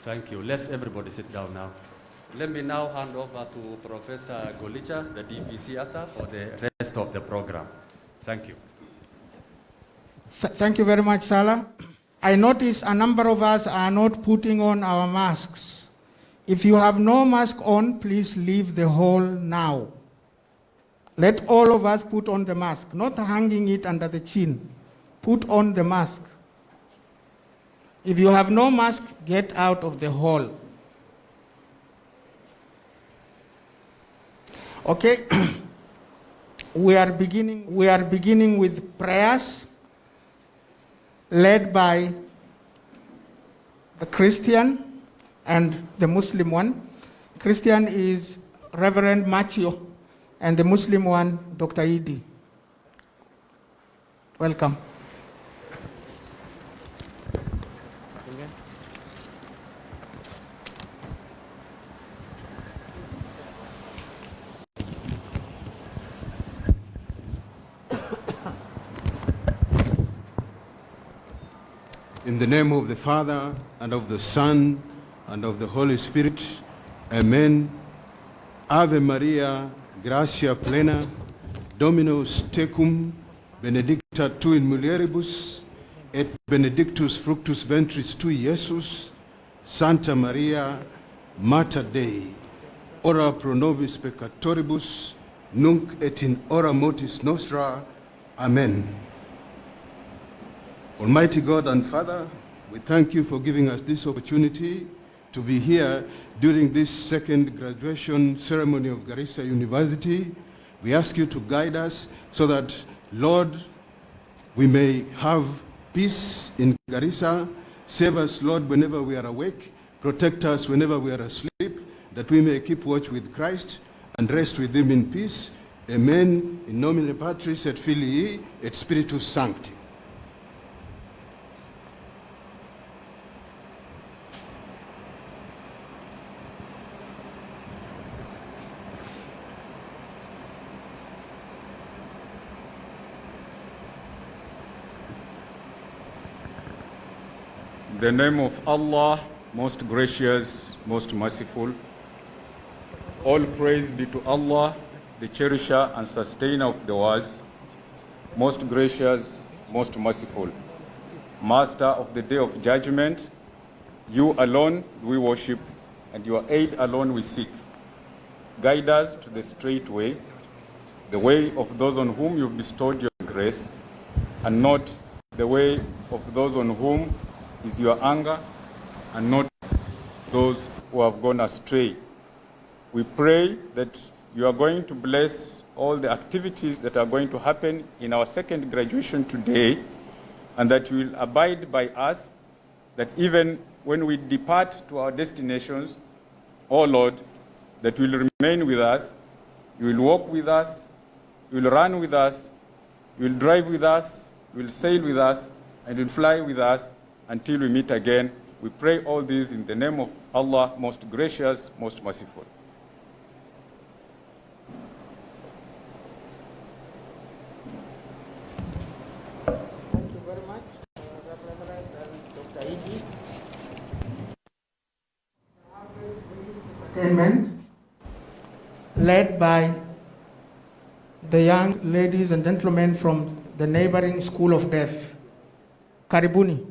Thank you. Let's everybody sit down now. Let me now hand over to Professor Golicha, the DVC ASA, for the rest of the program. Thank you. Thank you very much, Salah. I notice a number of us are not putting on our masks. If you have no mask on, please leave the hall now. Let all of us put on the mask, not hanging it under the chin. Put on the mask. If you have no mask, get out of the hall. Okay, we are beginning with prayers led by the Christian and the Muslim one. Christian is Reverend Machio, and the Muslim one, Dr. Idi. Welcome. In the name of the Father, and of the Son, and of the Holy Spirit, Amen. Ave Maria, gratia plena, Dominus tecum, benedicta tu in mulieribus, et benedictus fructus ventris tui, Iesus. Santa Maria, Mater Dei, ora pro nobis peccatoribus, nunc et in hora mortis nostra. Amen. Almighty God and Father, we thank you for giving us this opportunity to be here during this second graduation ceremony of Garissa University. We ask you to guide us so that, Lord, we may have peace in Garissa. Save us, Lord, whenever we are awake. Protect us whenever we are asleep, that we may keep watch with Christ and rest with him in peace. Amen. In nomine Patris et Filii et Spiritus Sancti. In the name of Allah, most gracious, most merciful, all praise be to Allah, the cherisher and sustainer of the world, most gracious, most merciful, Master of the day of judgment. You alone we worship, and your aid alone we seek. Guide us to the straight way, the way of those on whom you've bestowed your grace, and not the way of those on whom is your anger, and not those who have gone astray. We pray that you are going to bless all the activities that are going to happen in our second graduation today, and that you will abide by us, that even when we depart to our destinations, oh Lord, that you will remain with us, you will walk with us, you will run with us, you will drive with us, you will sail with us, and you will fly with us, until we meet again. We pray all this in the name of Allah, most gracious, most merciful. Thank you very much, Reverend Dr. Idi. Entertainment led by the young ladies and gentlemen from the neighboring School of Deaf. Karibuni.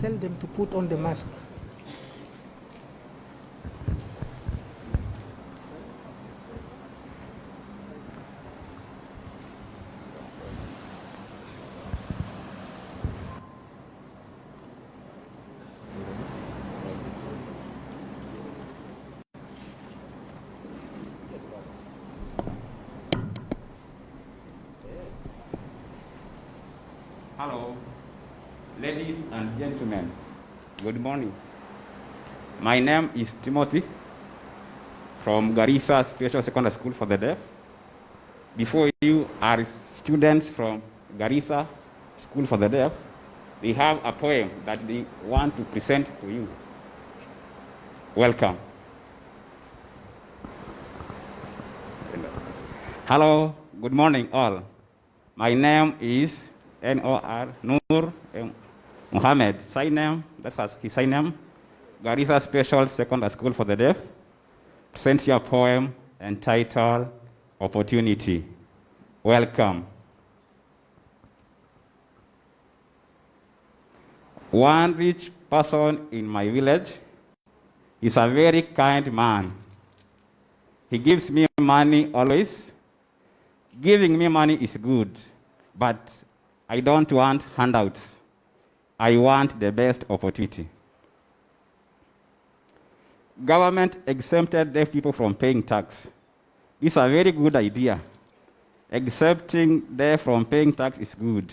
tell them to put on the mask. Hello, ladies and gentlemen, good morning. My name is Timothy from Garissa Special Secondary School for the Deaf. Before you are students from Garissa School for the Deaf. They have a poem that they want to present to you. Welcome. Hello, good morning all. My name is Nur Muhammad. Sign name, that's his sign name. Garissa Special Secondary School for the Deaf. Present your poem entitled Opportunity. Welcome. One rich person in my village is a very kind man. He gives me money always. Giving me money is good, but I don't want handouts. I want the best opportunity. Government exempted deaf people from paying tax. This is a very good idea. Accepting deaf from paying tax is good,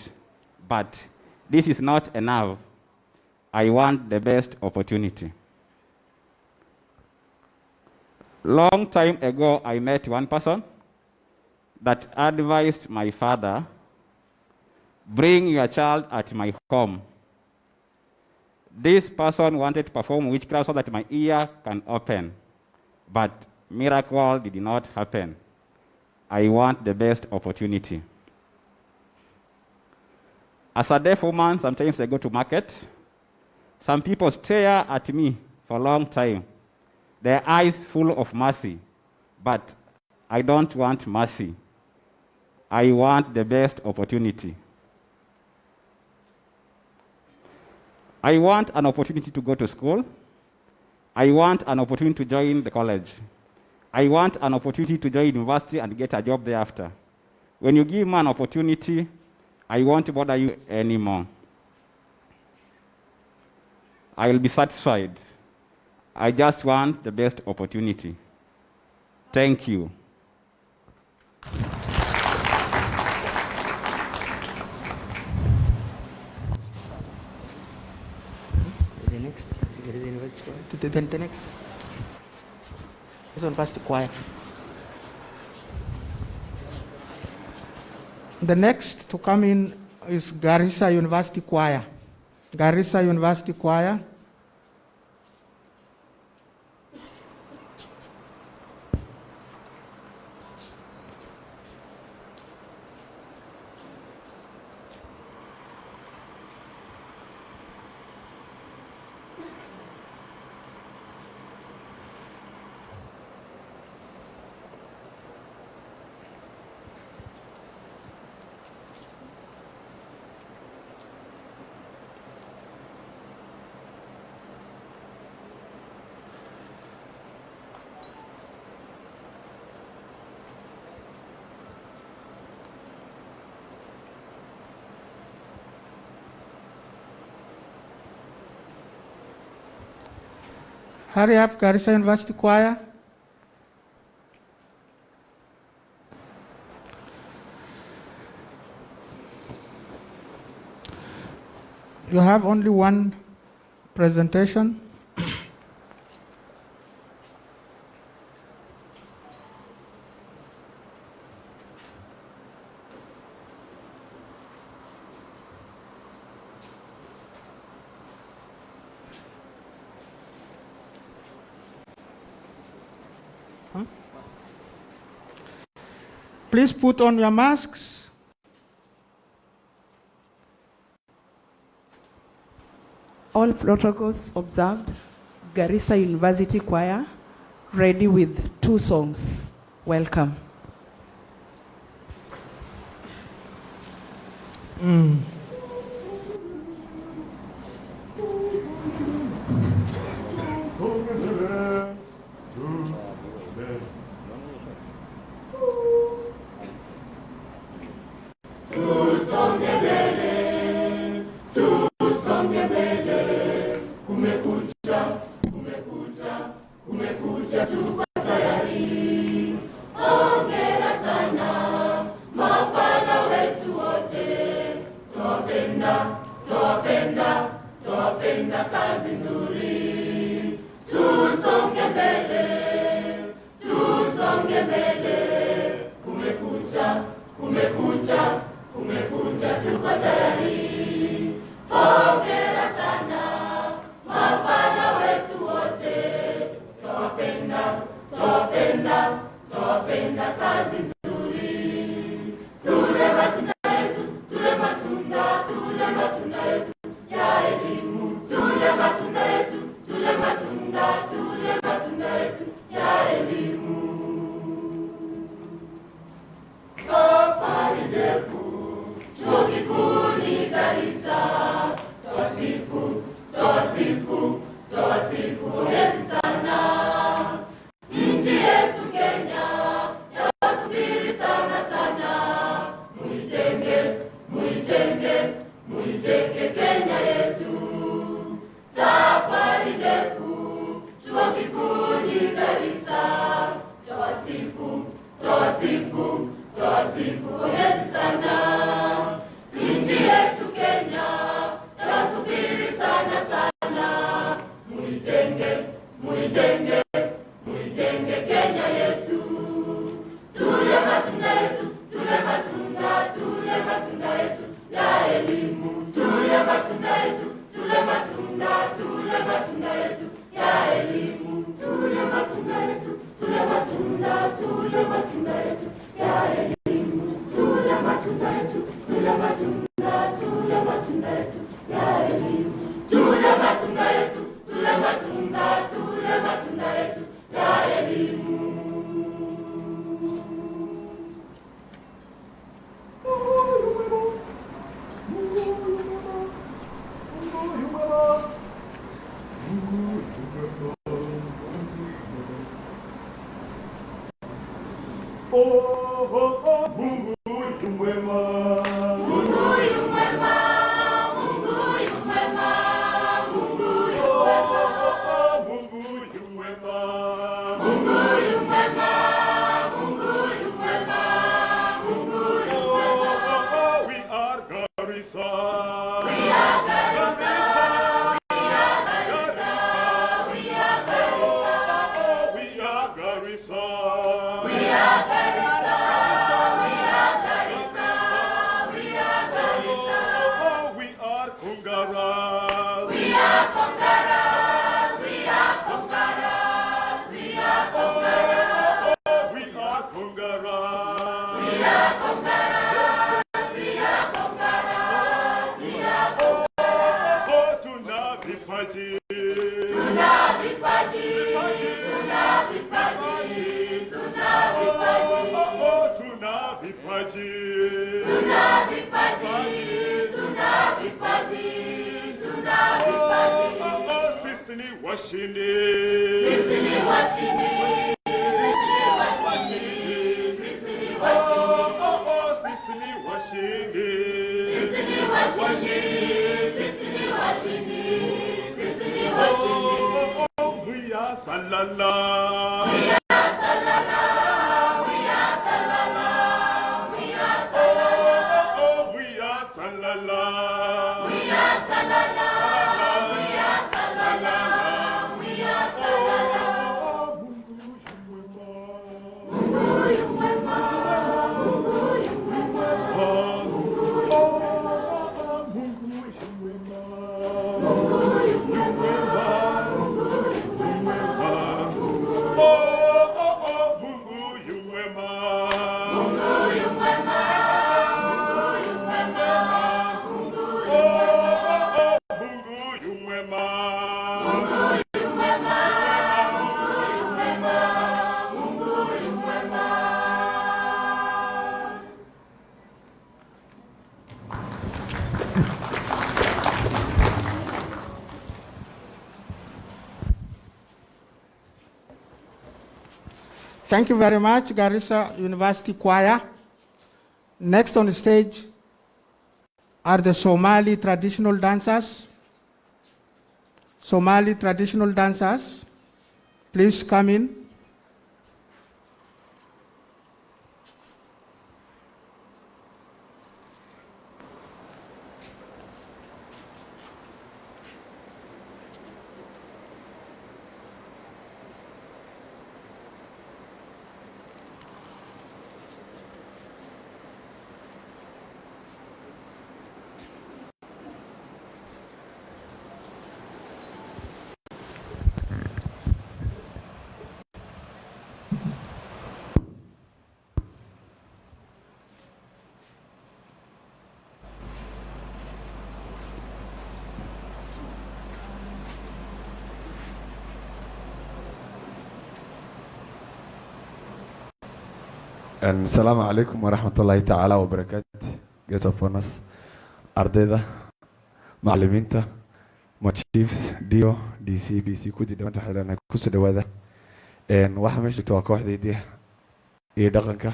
but this is not enough. I want the best opportunity. Long time ago, I met one person that advised my father, bring your child at my home. This person wanted to perform witchcraft so that my ear can open, but miracle did not happen. I want the best opportunity. As a deaf woman, sometimes I go to market. Some people stare at me for a long time, their eyes full of mercy, but I don't want mercy. I want the best opportunity. I want an opportunity to go to school. I want an opportunity to join the college. I want an opportunity to join university and get a job thereafter. When you give me an opportunity, I won't bother you anymore. I will be satisfied. I just want the best opportunity. Thank you. The next, Garissa University Choir. The next. This one past the choir. The next to come in is Garissa University Choir. Garissa University Choir. Hurry up, Garissa University Choir. You have only one presentation. Please put on your masks. All protocols observed. Garissa University Choir, ready with 2 songs. Welcome. Thank you very much, Garissa University Choir. Next on the stage are the Somali traditional dancers. Somali traditional dancers, please come in. السلام عليكم ورحمة الله تعالى وبركاته. Get up on us. أرديدا معلمينتا ما chiefs ديو دي سي بي سي كودي دمانتو حدانا كوسو دوادا إن واحد مش دكتوا كواحد دي يدقنكا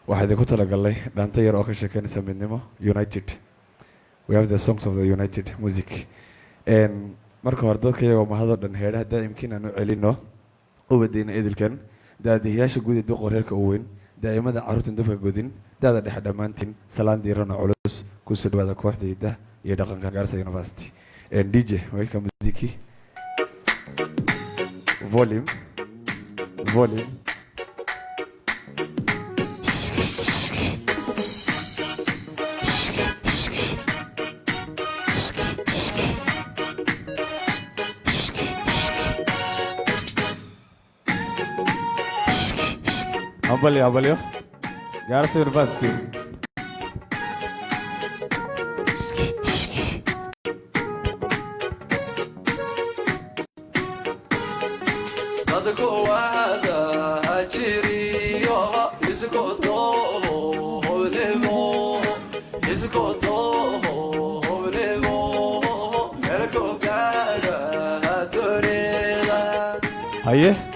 واحد يكوتا لقالي دانتا يروك شكاني سمينيمو United. We have the songs of the United music. إن مركو هرداد كيا ومهادر دان هيدا دا يمكن أنو علينو وبدينا إذل كان دا دهياش قودي دو قريرك أوين دائما عروتين دفع جودين ده ده مانتين سلام ديرنا علوس كوسد هذا كواحد يده يدقن كغارسا يونيفرسيتي دي جي ويلكم مزيكي فوليوم أبليو Garissa University. Haye.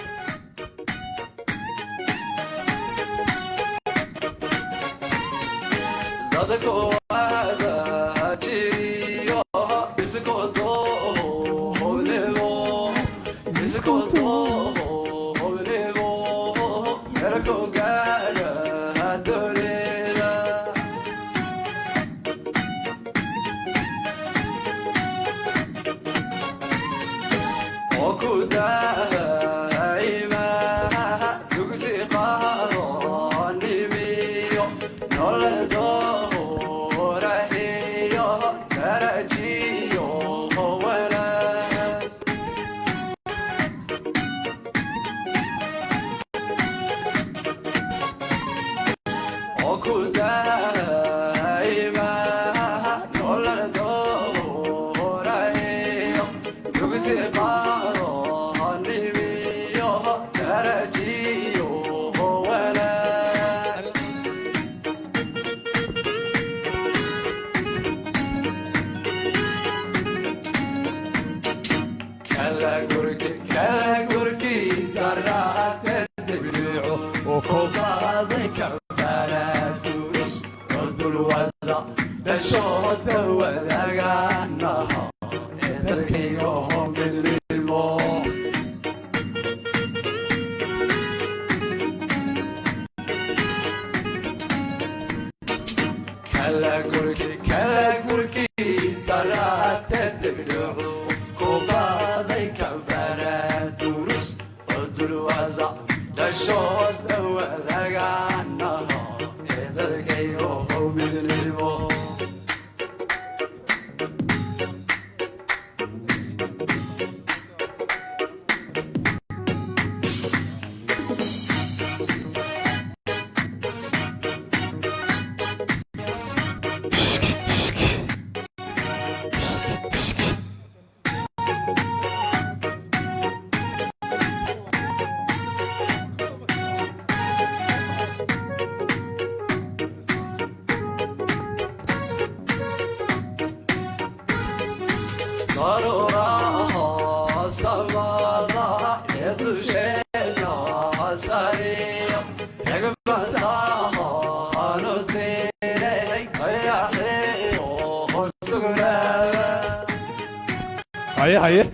haye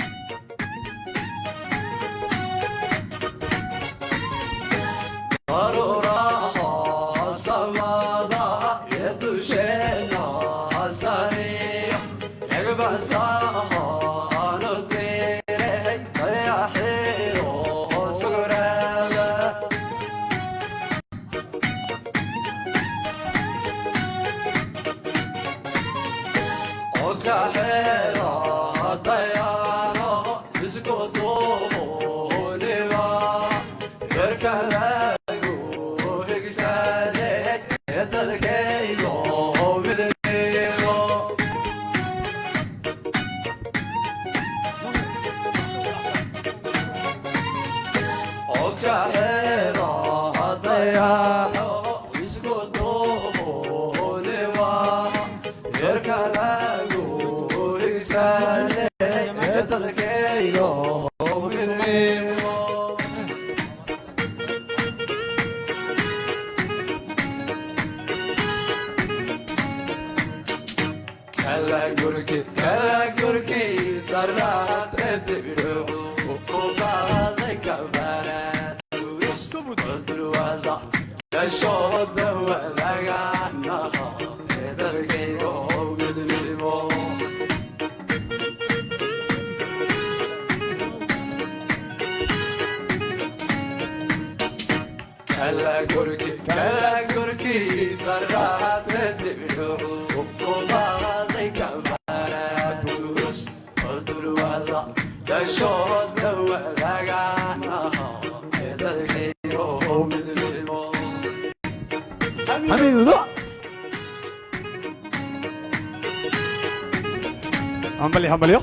hambalyo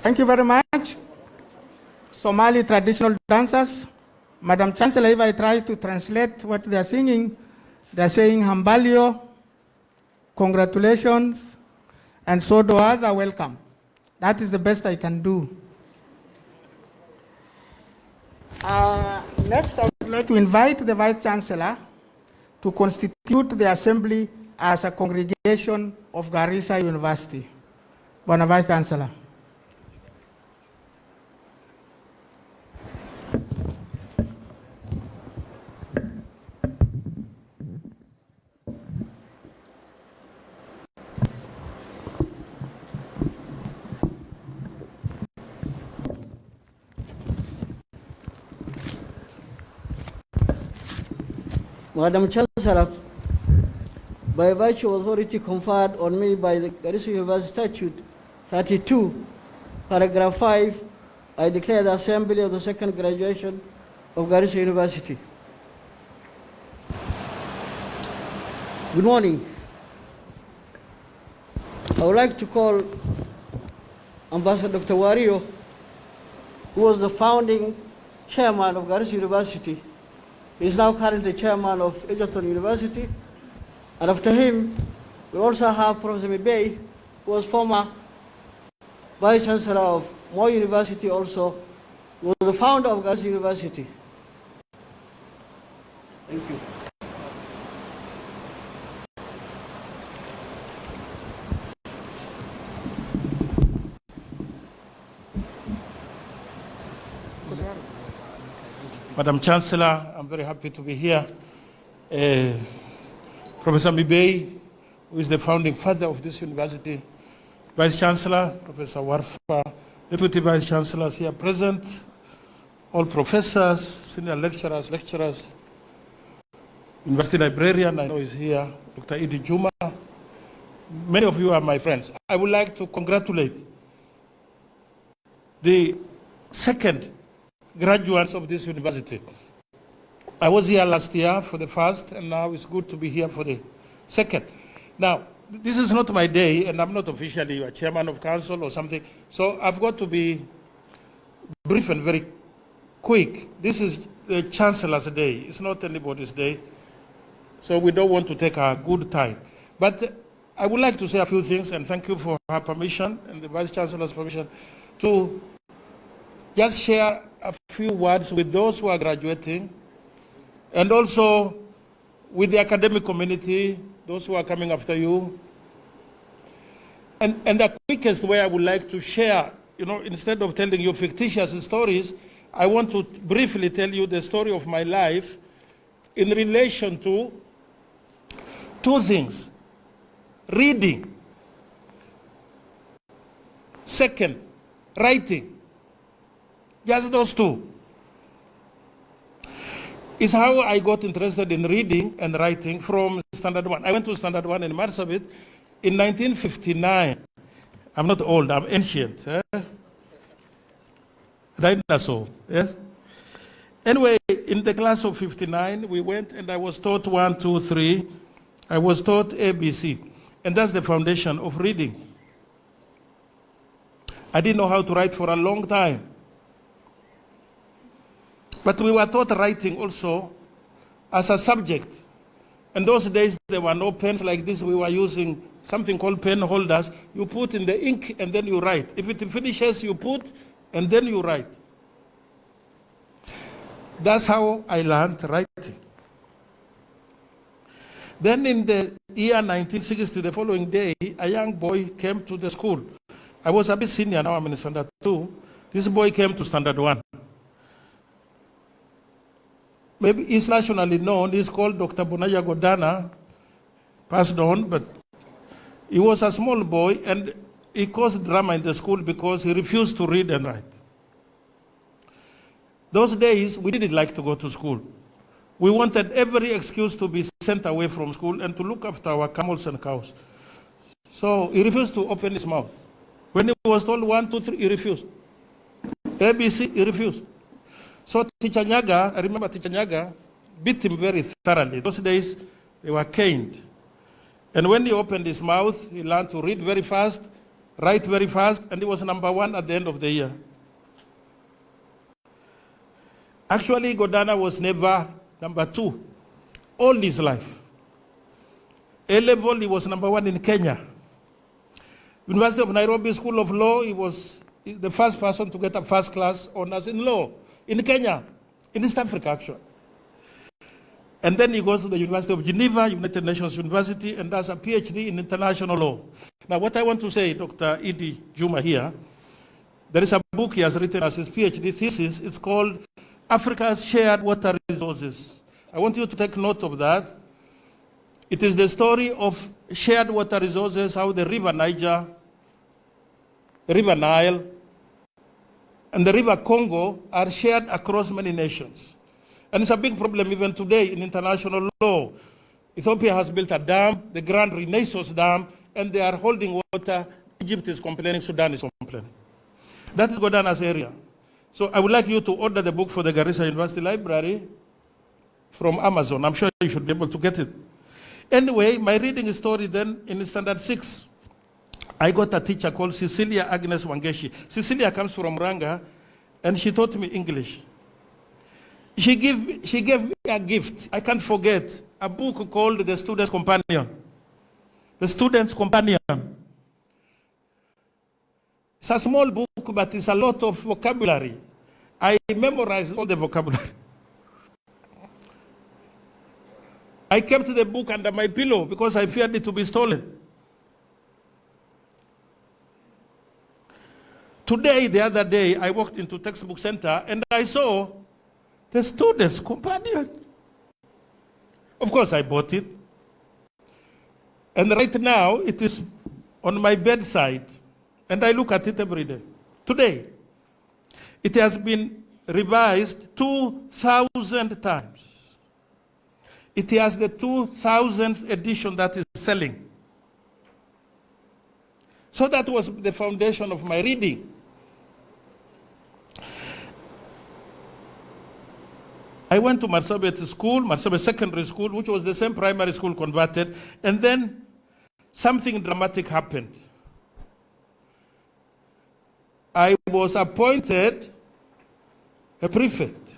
Thank you very much. Somali traditional dancers. Madam Chancellor, if I try to translate what they are singing, they are saying Hambalyo, congratulations, and so do other welcome. That is the best I can do. Next, I would like to invite the Vice Chancellor to constitute the Assembly as a congregation of Garissa University. Bwana Vice Chancellor. Madam Chancellor, by virtue of authority conferred on me by the Garissa University Statute 32, paragraph 5, I declare the assembly of the second graduation of Garissa University. Good morning. I would like to call Ambassador Dr. Wario, who was the founding chairman of Garissa University. He is now currently chairman of Egerton University. And after him, we also have Professor Mibei, who was former Vice Chancellor of Moi University also, who was the founder of Garissa University. Thank you. Madam Chancellor, I'm very happy to be here. Professor Mibei, who is the founding father of this university, Vice Chancellor, Professor Warfa, Deputy Vice Chancellors here present, all professors, senior lecturers, University Librarian, I know is here, Dr. Idi Juma. Many of you are my friends. I would like to congratulate the second graduates of this university. I was here last year for the first, and now it's good to be here for the second. Now, this is not my day, and I'm not officially a chairman of council or something, so I've got to be brief and very quick. This is the Chancellor's Day. It's not anybody's day. So we don't want to take our good time. But I would like to say a few things, and thank you for her permission and the Vice Chancellor's permission to just share a few words with those who are graduating, and also with the academic community, those who are coming after you. And the quickest way I would like to share, instead of telling you fictitious stories, I want to briefly tell you the story of my life in relation to two things. Reading. Second, writing. Just those two. Is how I got interested in reading and writing from Standard 1. I went to Standard 1 in Marsabit in 1959. I'm not old, I'm ancient. Dinosaur, yes? Anyway, in the class of 59, we went and I was taught 1, 2, 3. I was taught ABC. And that's the foundation of reading. I didn't know how to write for a long time. But we were taught writing also as a subject. In those days, there were no pens like this. We were using something called pen holders. You put in the ink and then you write. If it finishes, you put and then you write. That's how I learned writing. Then in the year 1960, the following day, a young boy came to the school. I was a bit senior, now I'm in Standard 2. This boy came to Standard 1. Maybe he's nationally known. He's called Dr. Bonaya Godana, passed on, but he was a small boy and he caused drama in the school because he refused to read and write. Those days, we didn't like to go to school. We wanted every excuse to be sent away from school and to look after our camels and cows. So he refused to open his mouth. When he was told 1, 2, 3, he refused. ABC, he refused. So Teacher Nyaga, I remember Teacher Nyaga, beat him very thoroughly. Those days, they were caned. And when he opened his mouth, he learned to read very fast, write very fast, and he was number 1 at the end of the year. Actually, Godana was never number 2 all his life. A-level, he was number 1 in Kenya. University of Nairobi School of Law, he was the first person to get a first class honors in law in Kenya, in East Africa actually. And then he goes to the University of Geneva, United Nations University, and does a PhD in international law. Now what I want to say, Dr. Idi Juma here, there is a book he has written as his PhD thesis. It's called Africa's Shared Water Resources. I want you to take note of that. It is the story of shared water resources, how the River Niger, the River Nile, and the River Congo are shared across many nations. And it's a big problem even today in international law. Ethiopia has built a dam, the Grand Renaissance Dam, and they are holding water. Egypt is complaining, Sudan is complaining. That is Godana's area. So I would like you to order the book for the Garissa University Library from Amazon. I'm sure you should be able to get it. Anyway, my reading story then in Standard 6, I got a teacher called Cecilia Agnes Wangeshi. Cecilia comes from Ranga, and she taught me English. She gave me a gift, I can't forget, a book called The Student's Companion. The Student's Companion. It's a small book, but it's a lot of vocabulary. I memorized all the vocabulary. I kept the book under my pillow because I feared it to be stolen. Today, the other day, I walked into textbook center and I saw The Student's Companion. Of course, I bought it. And right now, it is on my bedside. And I look at it every day. Today, it has been revised 2,000 times. It has the 2,000th edition that is selling. So that was the foundation of my reading. I went to Marsabit School, Marsabit Secondary School, which was the same primary school converted, and then something dramatic happened. I was appointed a prefect.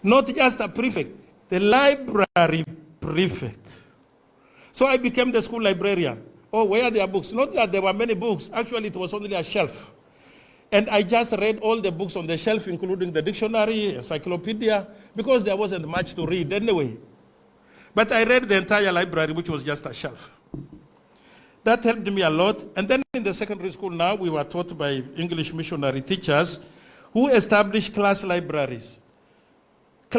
Not just a prefect, the library prefect. So I became the school librarian. Oh, where are their books? Not that there were many books. Actually, it was only a shelf. And I just read all the books on the shelf, including the dictionary, encyclopedia, because there wasn't much to read anyway. But I read the entire library, which was just a shelf. That helped me a lot. And then in the secondary school now, we were taught by English missionary teachers who established class libraries.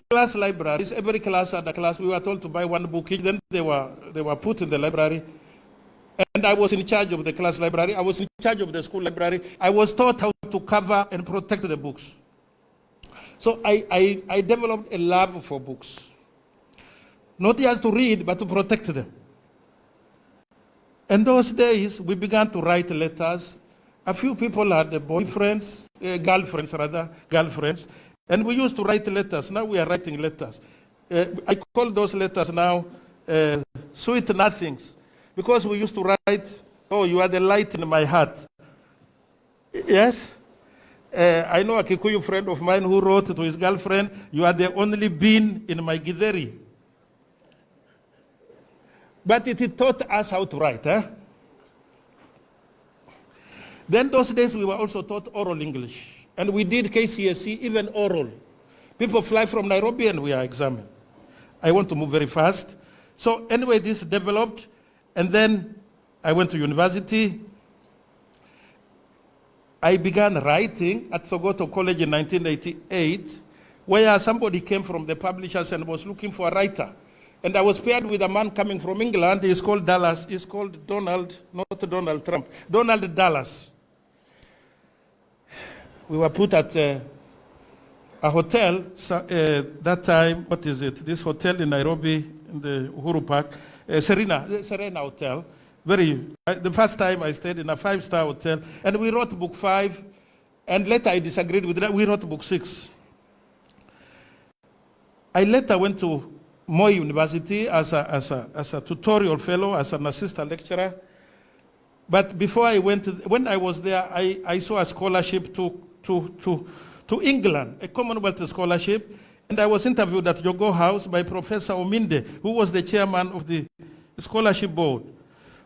Class libraries, every class had a class. We were told to buy one book each. Then they were put in the library. And I was in charge of the class library. I was in charge of the school library. I was taught how to cover and protect the books. So I developed a love for books. Not just to read, but to protect them. In those days, we began to write letters. A few people had boyfriends, girlfriends, and we used to write letters. Now we are writing letters. I call those letters now sweet nothings, because we used to write, oh, you are the light in my heart. Yes? I know a Kikuyu friend of mine who wrote to his girlfriend, you are the only bean in my githeri. But it taught us how to write. Then those days we were also taught oral English. And we did KCSE, even oral. People fly from Nairobi and we are examined. I want to move very fast. So anyway, this developed. And then I went to university. I began writing at Sogoto College in 1988, where somebody came from the publishers and was looking for a writer. And I was paired with a man coming from England. He's called Dallas. He's called Donald, not Donald Trump, Donald Dallas. We were put at a hotel that time. What is it? This hotel in Nairobi, in the Uhuru Park, Serena Hotel. The first time I stayed in a 5-star hotel, and we wrote book 5, and later I disagreed with that. We wrote book 6. I later went to Moi University as a tutorial fellow, as an assistant lecturer. But before I went, when I was there, I saw a scholarship to England, a Commonwealth scholarship, and I was interviewed at Jogo House by Professor Ominde, who was the chairman of the scholarship board.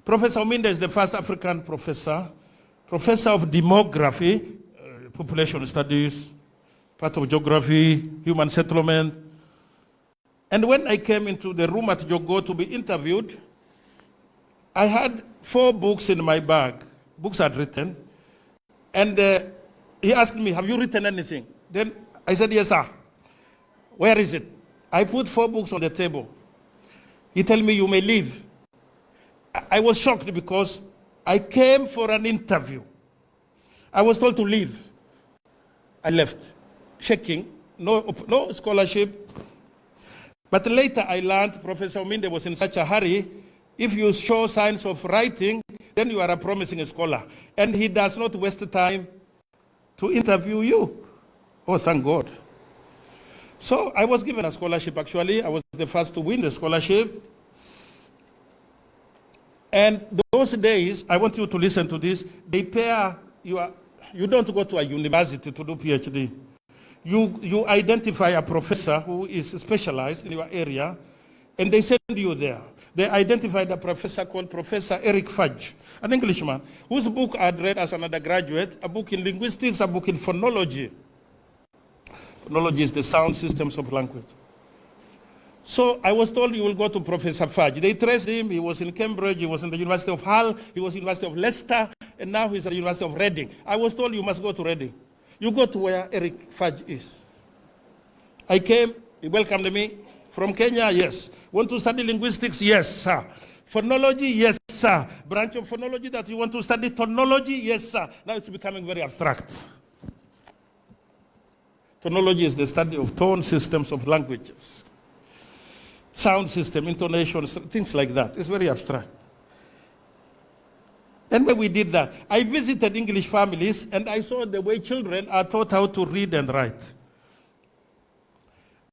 Professor Ominde is the first African professor of demography, population studies, part of geography, human settlement. And when I came into the room at Jogo to be interviewed, I had 4 books in my bag, books I'd written. And he asked me, have you written anything? Then I said, yes, sir. Where is it? I put 4 books on the table. He told me, you may leave. I was shocked because I came for an interview. I was told to leave. I left, shaking, no scholarship. But later I learned Professor Ominde was in such a hurry. If you show signs of writing, then you are a promising scholar. And he does not waste time to interview you. Oh, thank God. So I was given a scholarship, actually. I was the first to win the scholarship. And those days, I want you to listen to this, they pair, you don't go to a university to do PhD. You identify a professor who is specialized in your area, and they send you there. They identified a professor called Professor Eric Fudge, an Englishman, whose book I had read as an undergraduate, a book in linguistics, a book in phonology. Phonology is the sound systems of language. So I was told you will go to Professor Fudge. They traced him. He was in Cambridge. He was in the University of Hull. He was in the University of Leicester. And now he's at the University of Reading. I was told you must go to Reading. You go to where Eric Fudge is. I came. He welcomed me. From Kenya, yes. Want to study linguistics? Yes, sir. Phonology? Yes, sir. Branch of phonology that you want to study? Tonology? Yes, sir. Now it's becoming very abstract. Phonology is the study of tone systems of languages. Sound system, intonation, things like that. It's very abstract. And when we did that, I visited English families and I saw the way children are taught how to read and write.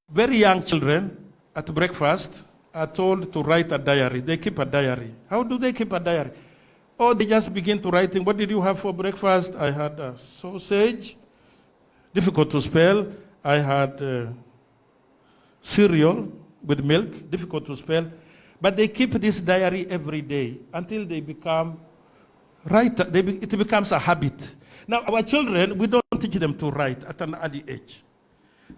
Very young children at breakfast are told to write a diary. They keep a diary. How do they keep a diary? Oh, they just begin to write. What did you have for breakfast? I had a sausage, difficult to spell, I had cereal with milk, difficult to spell, but they keep this diary every day until they become it becomes a habit. Now, our children, we don't teach them to write at an early age.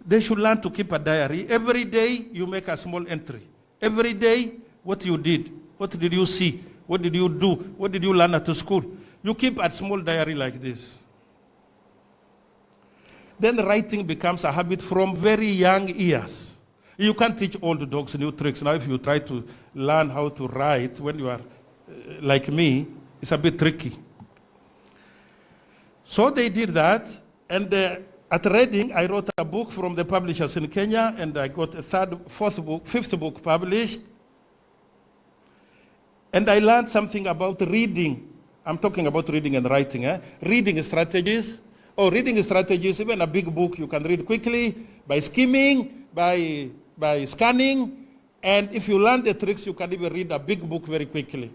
They should learn to keep a diary. Every day, you make a small entry. Every day, what you did, what did you see, what did you do, what did you learn at school. You keep a small diary like this. Then writing becomes a habit from very young years. You can't teach old dogs new tricks. Now, if you try to learn how to write when you are like me, it's a bit tricky. So they did that, and at Reading, I wrote a book from the publishers in Kenya, and I got a fifth book published. And I learned something about reading. I'm talking about reading and writing. Reading strategies. Reading strategies, even a big book you can read quickly by skimming, by scanning. And if you learn the tricks, you can even read a big book very quickly.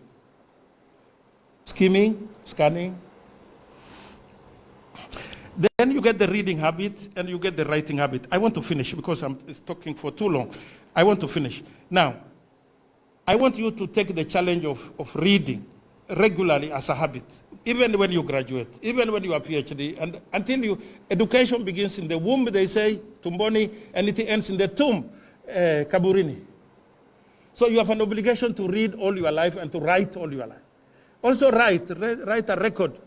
Skimming, scanning. Then you get the reading habit and you get the writing habit. I want to finish because I'm talking for too long. I want to finish. Now, I want you to take the challenge of reading regularly as a habit, even when you graduate, even when you are PhD, and until education begins in the womb, they say, tumboni, and it ends in the tomb, kaburini. So you have an obligation to read all your life and to write all your life. Also write a record.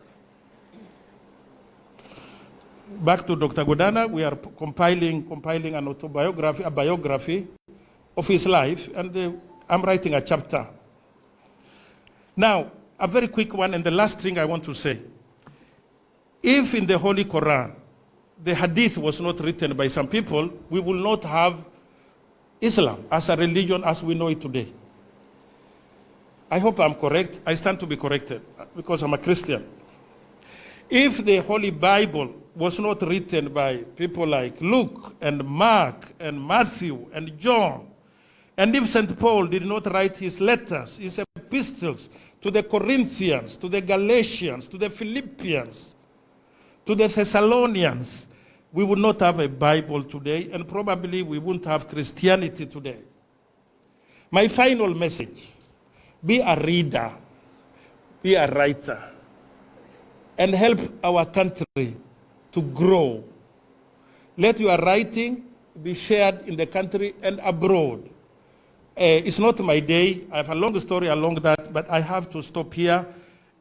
Back to Dr. Godana, we are compiling an autobiography, a biography of his life, and I'm writing a chapter. Now, a very quick one, and the last thing I want to say. If in the Holy Quran, the Hadith was not written by some people, we will not have Islam as a religion as we know it today. I hope I'm correct. I stand to be corrected because I'm a Christian. If the Holy Bible was not written by people like Luke and Mark and Matthew and John, and if St. Paul did not write his letters, his epistles to the Corinthians, to the Galatians, to the Philippians, to the Thessalonians, we would not have a Bible today, and probably we wouldn't have Christianity today. My final message, be a reader, be a writer, and help our country to grow. Let your writing be shared in the country and abroad. It's not my day. I have a long story along that, but I have to stop here.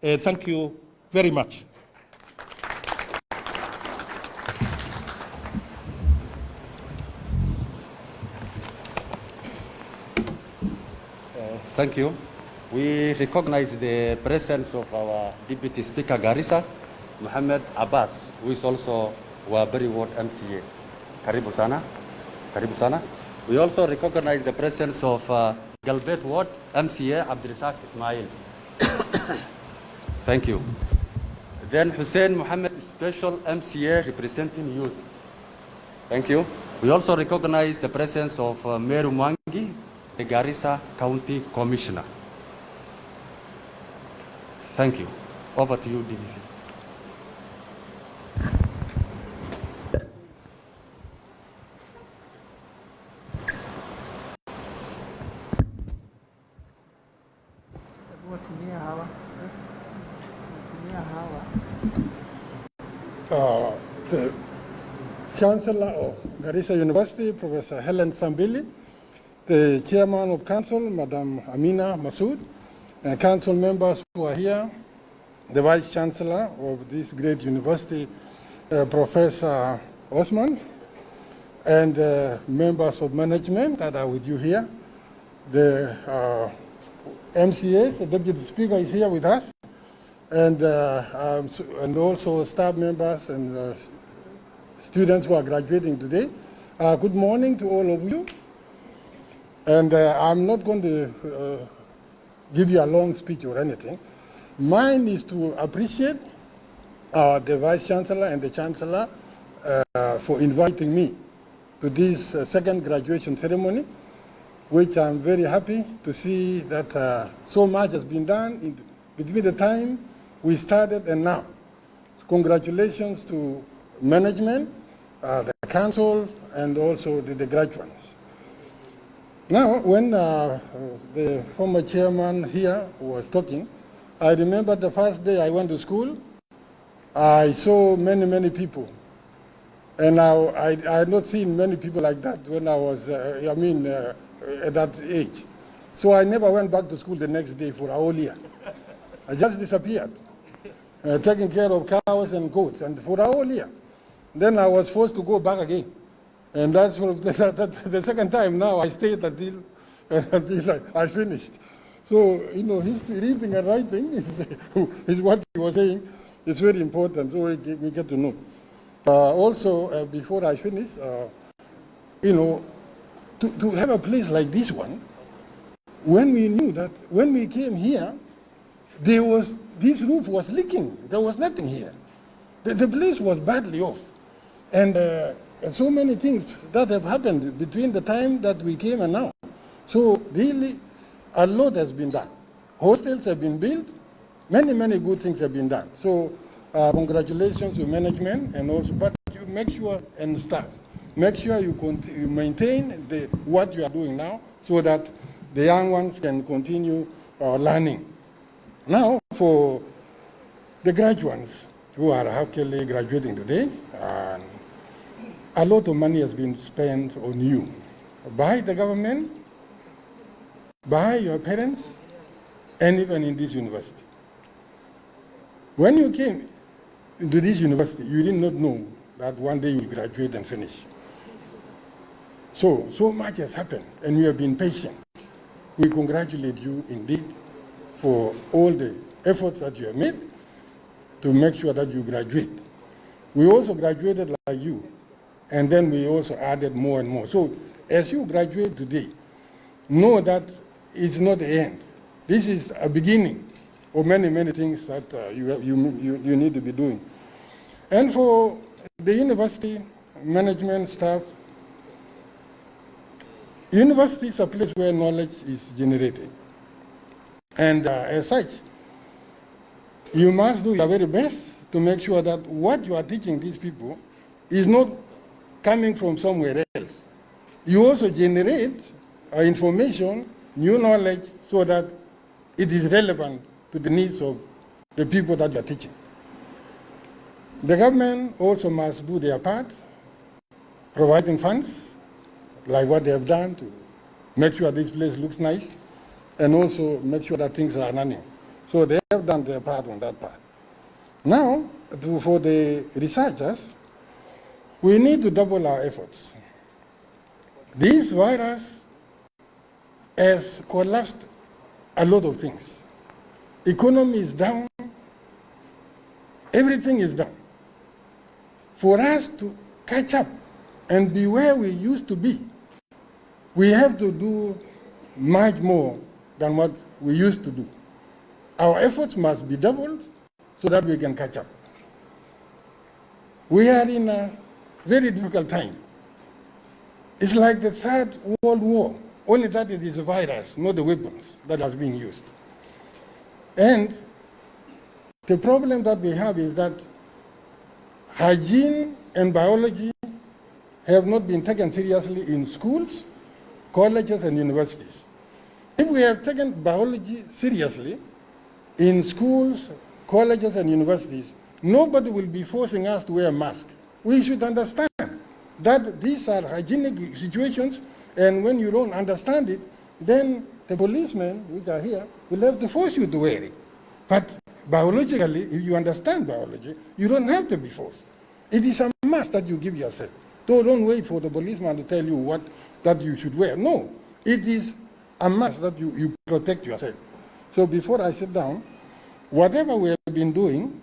Thank you very much. Thank you. We recognize the presence of our Deputy Speaker Garissa, Muhammad Abbas, who is also Waberi Ward MCA. Karibu sana. Karibu sana. We also recognize the presence of Galbet Ward MCA Abdirasak Ismail. Thank you. Then Hussein Muhammad, Special MCA representing youth. Thank you. We also recognize the presence of Meru Mwangi, the Garissa County Commissioner. Thank you. Over to you, DVC. The Chancellor of Garissa University, Professor Helen Sambili, the Chairman of Council, Madam Amina Masood, and Council members who are here, the Vice Chancellor of this great university, Professor Osman, and members of management that are with you here. The MCAs, the Deputy Speaker is here with us, and also staff members and students who are graduating today. Good morning to all of you. And I'm not going to give you a long speech or anything. Mine is to appreciate the Vice Chancellor and the Chancellor for inviting me to this second graduation ceremony, which I'm very happy to see that so much has been done between the time we started and now. Congratulations to management the council, and also the graduates. Now, when the former chairman here was talking, I remember the first day I went to school, I saw many, many people. And I had not seen many people like that when I was, at that age. So I never went back to school the next day for a whole year. I just disappeared, taking care of cows and goats, and for a whole year. Then I was forced to go back again. And that's the second time now I stayed until I finished. So, history, reading and writing is what he was saying. It's very important, so we get to know. Also, before I finish, to have a place like this one, when we knew that when we came here, this roof was leaking. There was nothing here. The place was badly off. And so many things that have happened between the time that we came and now. So really, a lot has been done. Hostels have been built. Many, many good things have been done. So congratulations to management, and also, but you make sure, and staff, make sure you maintain what you are doing now so that the young ones can continue learning. Now, for the graduates who are actually graduating today, a lot of money has been spent on you by the government, by your parents, and even in this university. When you came into this university, you did not know that one day you will graduate and finish. So much has happened, and you have been patient. We congratulate you indeed for all the efforts that you have made to make sure that you graduate. We also graduated like you, and then we also added more and more. So as you graduate today, know that it's not the end. This is a beginning of many, many things that you need to be doing. And for the university management staff, university is a place where knowledge is generated. And as such, you must do your very best to make sure that what you are teaching these people is not coming from somewhere else. You also generate information, new knowledge, so that it is relevant to the needs of the people that you are teaching. The government also must do their part, providing funds, like what they have done to make sure this place looks nice, and also make sure that things are running. So they have done their part on that part. Now, for the researchers, we need to double our efforts. This virus has collapsed a lot of things. Economy is down, everything is down. For us to catch up and be where we used to be, we have to do much more than what we used to do. Our efforts must be doubled so that we can catch up. We are in a very difficult time. It's like the Third World War, only that it is a virus, not the weapons that are being used. And the problem that we have is that hygiene and biology have not been taken seriously in schools, colleges, and universities. If we have taken biology seriously in schools, colleges, and universities, nobody will be forcing us to wear masks. We should understand that these are hygienic situations, and when you don't understand it, then the policemen, which are here, will have to force you to wear it. But biologically, if you understand biology, you don't have to be forced. It is a must that you give yourself. So don't wait for the policeman to tell you what that you should wear. No, it is a must that you protect yourself. So before I sit down, whatever we have been doing,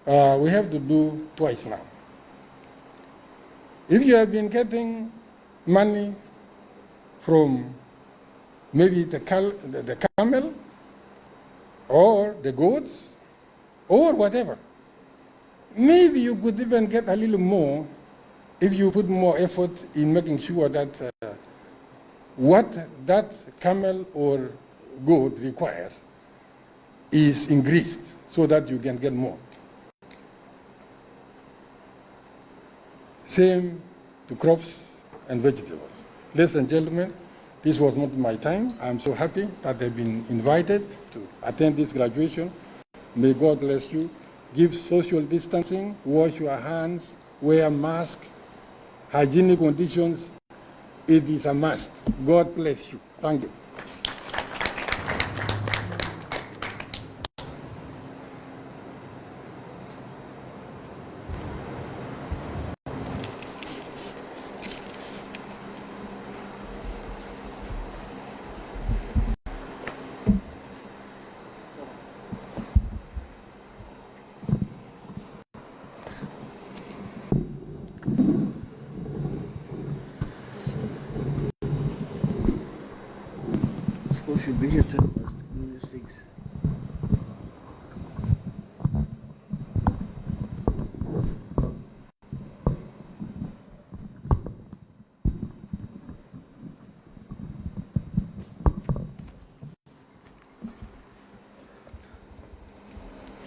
we have to do twice now. If you have been getting money from maybe the camel or the goats or whatever, maybe you could even get a little more if you put more effort in making sure that what that camel or goat requires is increased so that you can get more. same to crops and vegetables. Ladies and gentlemen, this was not my time. I'm so happy that they've been invited to attend this graduation. May God bless you. Give social distancing, wash your hands, wear mask, hygienic conditions. It is a must. God bless you. Thank you. School should be here to help us do these things.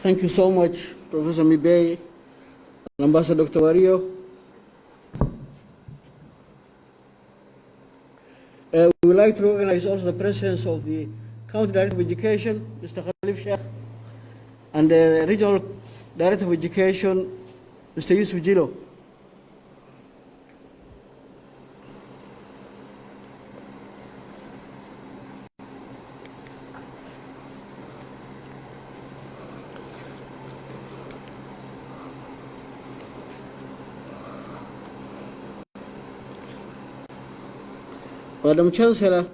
Thank you so much, Professor Mibey and Ambassador Dr. Wario. We would like to recognize also the presence of the County Director of Education, Mr. Khalif Shah, and the Regional Director of Education, Mr. Yusuf Jilo. Madam Chancellor,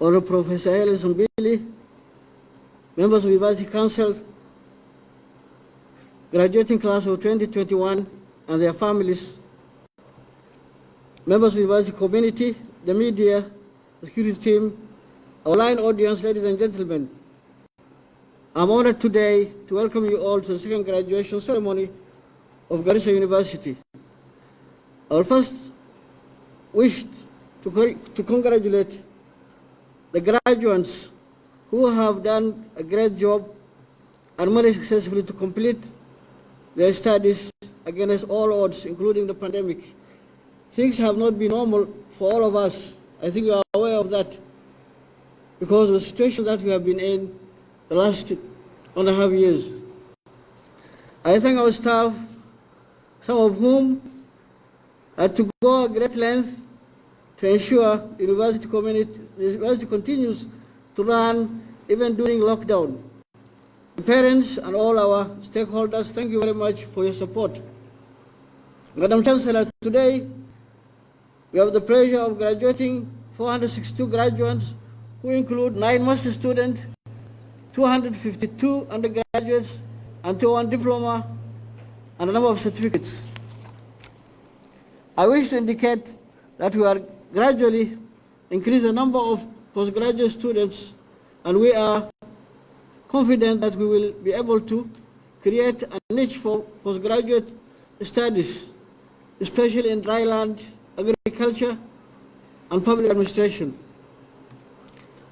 Honorable Professor Helen Sambili, members of University Council, graduating class of 2021 and their families, members of the university community, the media, the security team, our line audience, ladies and gentlemen. I'm honored today to welcome you all to the second graduation ceremony of Garissa University. I will first wish to congratulate the graduates who have done a great job and managed successfully to complete their studies against all odds, including the pandemic. Things have not been normal for all of us. I think we are aware of that because of the situation that we have been in the last 1.5 years. I thank our staff, some of whom had to go a great length to ensure the university continues to run even during lockdown. The parents and all our stakeholders, thank you very much for your support. Madam Chancellor, today we have the pleasure of graduating 462 graduates who include 9 master students, 252 undergraduates, and 201 diploma, and a number of certificates. I wish to indicate that we are gradually increasing the number of postgraduate students, and we are confident that we will be able to create a niche for postgraduate studies, especially in dryland, agriculture, and public administration.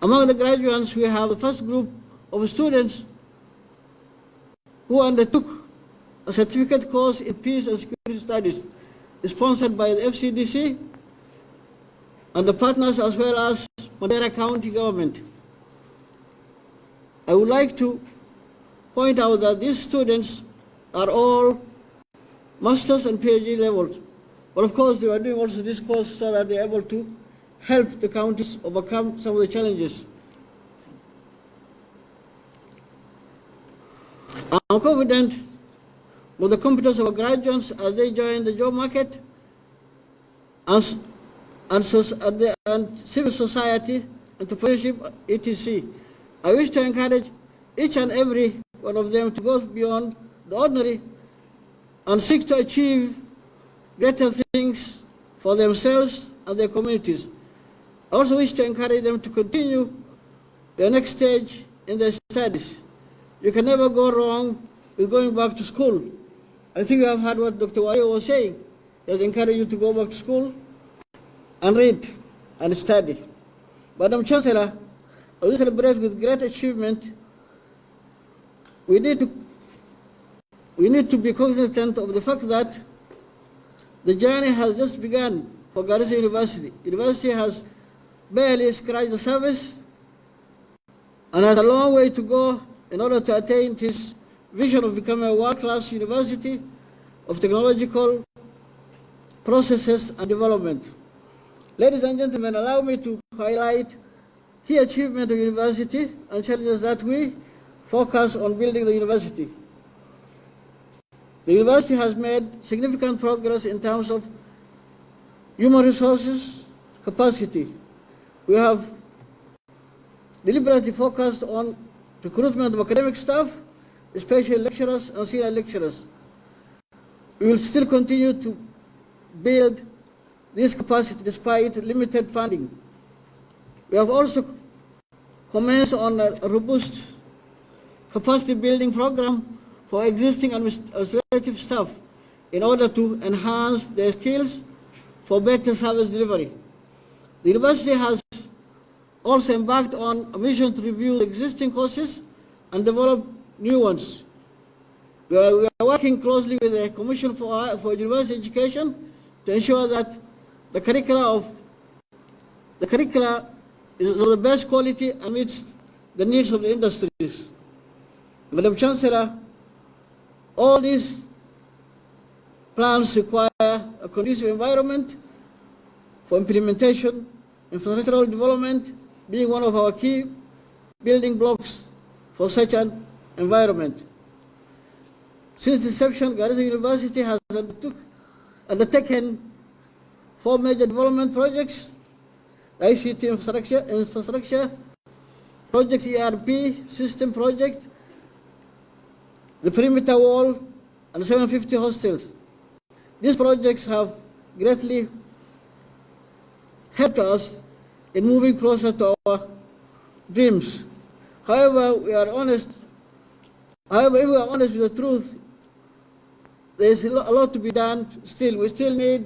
Among the graduates, we have the first group of students who undertook a certificate course in peace and security studies, sponsored by the FCDC and the partners as well as Madera County government. I would like to point out that these students are all master's and PhD levels. But of course, they are doing also this course so that they are able to help the counties overcome some of the challenges. I'm confident with the competence of our graduates as they join the job market and civil society, entrepreneurship, etc. I wish to encourage each and every one of them to go beyond the ordinary and seek to achieve greater things for themselves and their communities. I also wish to encourage them to continue their next stage in their studies. You can never go wrong with going back to school. I think you have heard what Dr. Wario was saying. He has encouraged you to go back to school and read and study. Madam Chancellor, I will celebrate with great achievement. We need to we need to be cognizant of the fact that the journey has just begun for Garissa University. University has barely scratched the surface and has a long way to go in order to attain its vision of becoming a world-class university of technological processes and development. Ladies and gentlemen, allow me to highlight key achievements of the university and challenges that we focus on building the university. The university has made significant progress in terms of human resources capacity. We have deliberately focused on recruitment of academic staff, especially lecturers and senior lecturers. We will still continue to build this capacity despite limited funding. We have also commenced on a robust capacity building program for existing administrative staff in order to enhance their skills for better service delivery. The university has also embarked on a mission to review existing courses and develop new ones. We are working closely with the Commission for University Education to ensure that the curricula is of the best quality and meets the needs of the industries. Madam Chancellor, all these plans require a conducive environment for implementation, infrastructural development being one of our key building blocks for such an environment. Since inception, Garissa University has undertaken 4 major development projects: the ICT infrastructure project, ERP system project, the perimeter wall, and 750 hostels. These projects have greatly helped us in moving closer to our dreams. However, if we are honest with the truth, there is a lot to be done still. We still need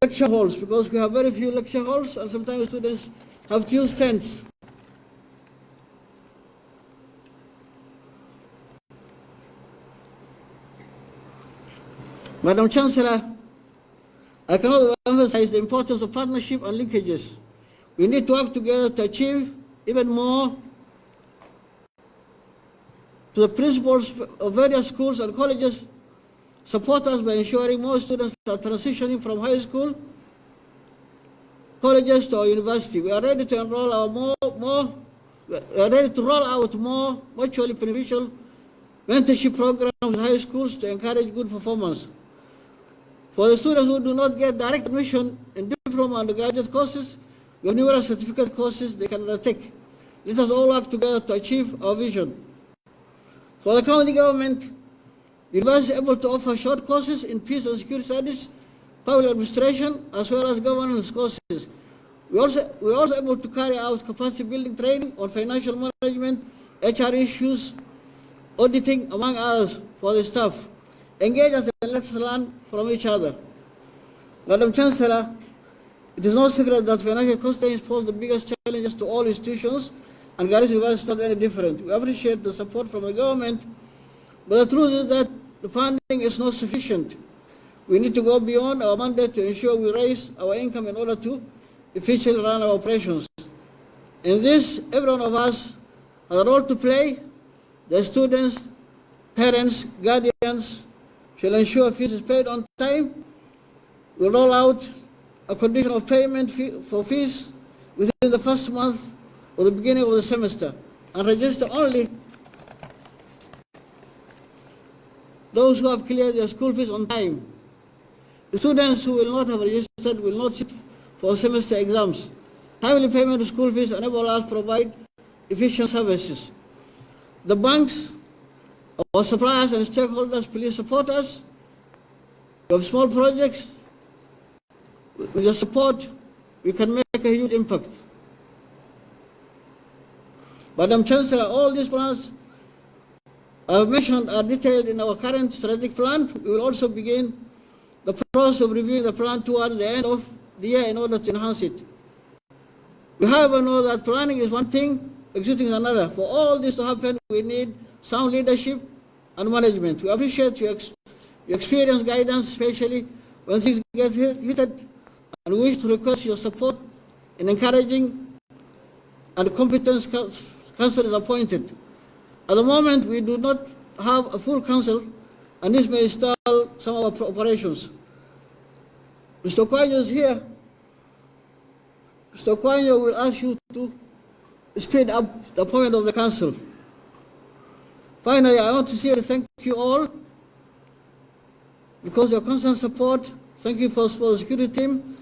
lecture halls because we have very few lecture halls, and sometimes students have to use tents. Madam Chancellor, I cannot emphasize the importance of partnership and linkages. We need to work together to achieve even more. To the principals of various schools and colleges, support us by ensuring more students are transitioning from high school, colleges to our university. We are ready to enroll roll out more mutually beneficial mentorship programs in high schools to encourage good performance. For the students who do not get direct admission in diploma and undergraduate courses, we have numerous certificate courses they can undertake. Let us all work together to achieve our vision. For the county government, the university is able to offer short courses in peace and security studies, public administration, as well as governance courses. We are also able to carry out capacity building training on financial management, HR issues, auditing, among others, for the staff. Engage us and let us learn from each other. Madam Chancellor, it is no secret that financial constraints pose the biggest challenges to all institutions, and Garissa University is not any different. We appreciate the support from the government, but the truth is that the funding is not sufficient. We need to go beyond our mandate to ensure we raise our income in order to efficiently run our operations. In this, every one of us has a role to play. The students, parents, guardians shall ensure fees is paid on time. We'll roll out a condition of payment for fees within the first month or the beginning of the semester, and register only those who have cleared their school fees on time. The students who will not have registered will not sit for semester exams. Timely payment of school fees enable us to provide efficient services. The banks, our suppliers and stakeholders, please support us. We have small projects. With your support, we can make a huge impact. Madam Chancellor, all these plans I have mentioned are detailed in our current strategic plan. We will also begin the process of reviewing the plan toward the end of the year in order to enhance it. We, however, know that planning is one thing, executing is another. For all this to happen, we need sound leadership and management. We appreciate your experience, guidance, especially when things get heated, and we wish to request your support in encouraging and competent council is appointed. At the moment, we do not have a full council, and this may stall some of our operations. Mr. Kwanyo is here. Mr. Kwanyo will ask you to speed up the appointment of the council. Finally, I want to say thank you all because your constant support. Thank you for the security team.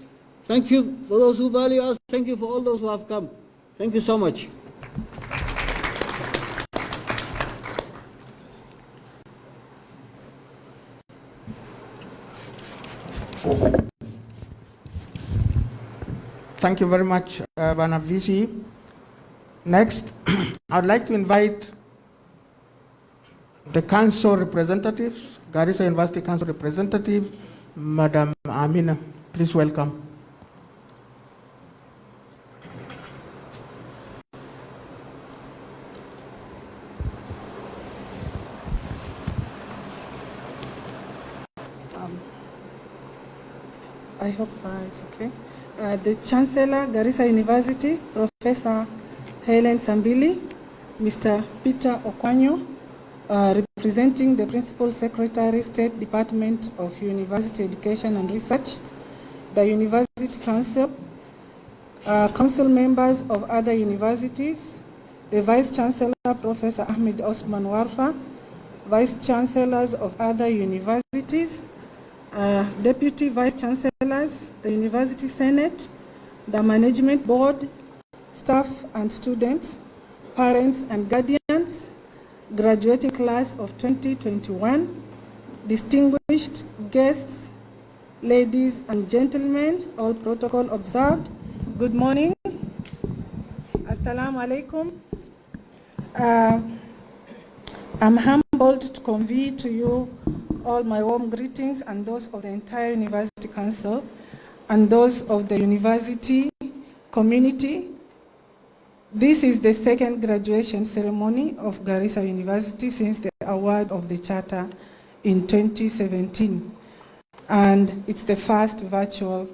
Thank you for those who value us. Thank you for all those who have come. Thank you so much. Thank you very much, Banavisi. Next, I'd like to invite the council representatives, Garissa University Council representative, Madam Amina. Please welcome. I hope it's okay. The Chancellor, Garissa University, Professor Helen Sambili, Mr. Peter Okwanyo, representing the Principal Secretary, State Department of University Education and Research, the University Council, council members of other universities, the Vice Chancellor, Professor Ahmed Osman Warfa, Vice Chancellors of other universities, Deputy Vice Chancellors, the University Senate, the Management Board, staff and students, parents and guardians, graduating class of 2021, distinguished guests, ladies and gentlemen, all protocol observed. Good morning. Assalamu alaikum. I'm humbled to convey to you all my warm greetings and those of the entire University Council and those of the university community. This is the second graduation ceremony of Garissa University since the award of the charter in 2017. And it's the first virtual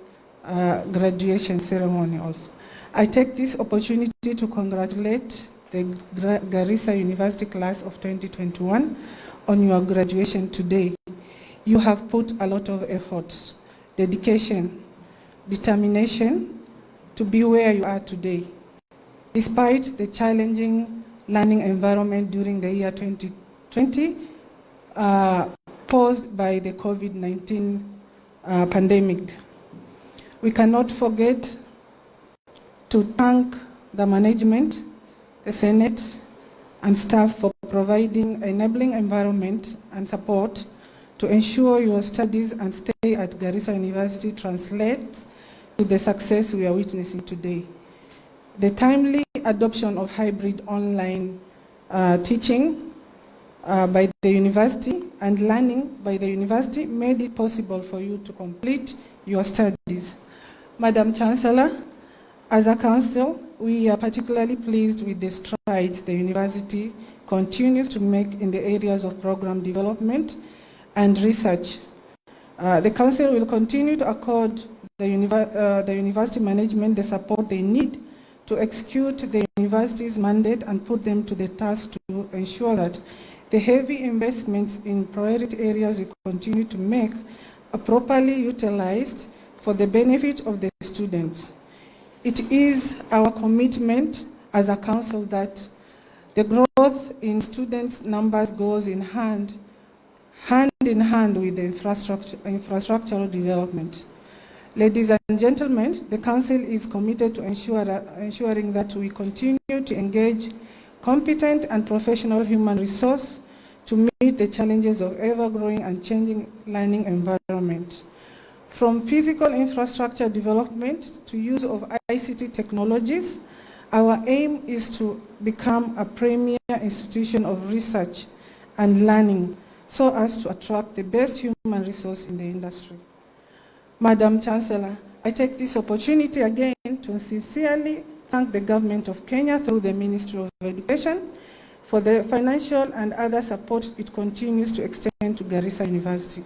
graduation ceremony also. I take this opportunity to congratulate the Garissa University class of 2021 on your graduation today. You have put a lot of effort, dedication, determination to be where you are today. Despite the challenging learning environment during the year 2020 posed by the COVID-19 pandemic, we cannot forget to thank the management, the Senate, and staff for providing enabling environment and support to ensure your studies and stay at Garissa University translates to the success we are witnessing today. The timely adoption of hybrid online teaching by the university and learning by the university made it possible for you to complete your studies. Madam Chancellor, as a council, we are particularly pleased with the strides the university continues to make in the areas of program development and research. The council will continue to accord the university management the support they need to execute the university's mandate and put them to the task to ensure that the heavy investments in priority areas we continue to make are properly utilized for the benefit of the students. It is our commitment as a council that the growth in students' numbers goes hand in hand with the infrastructural development. Ladies and gentlemen, the Council is committed to ensuring that we continue to engage competent and professional human resource to meet the challenges of ever-growing and changing learning environment. From physical infrastructure development to use of ICT technologies, our aim is to become a premier institution of research and learning so as to attract the best human resource in the industry. Madam Chancellor, I take this opportunity again to sincerely thank the government of Kenya through the Ministry of Education, for the financial and other support it continues to extend to Garissa University.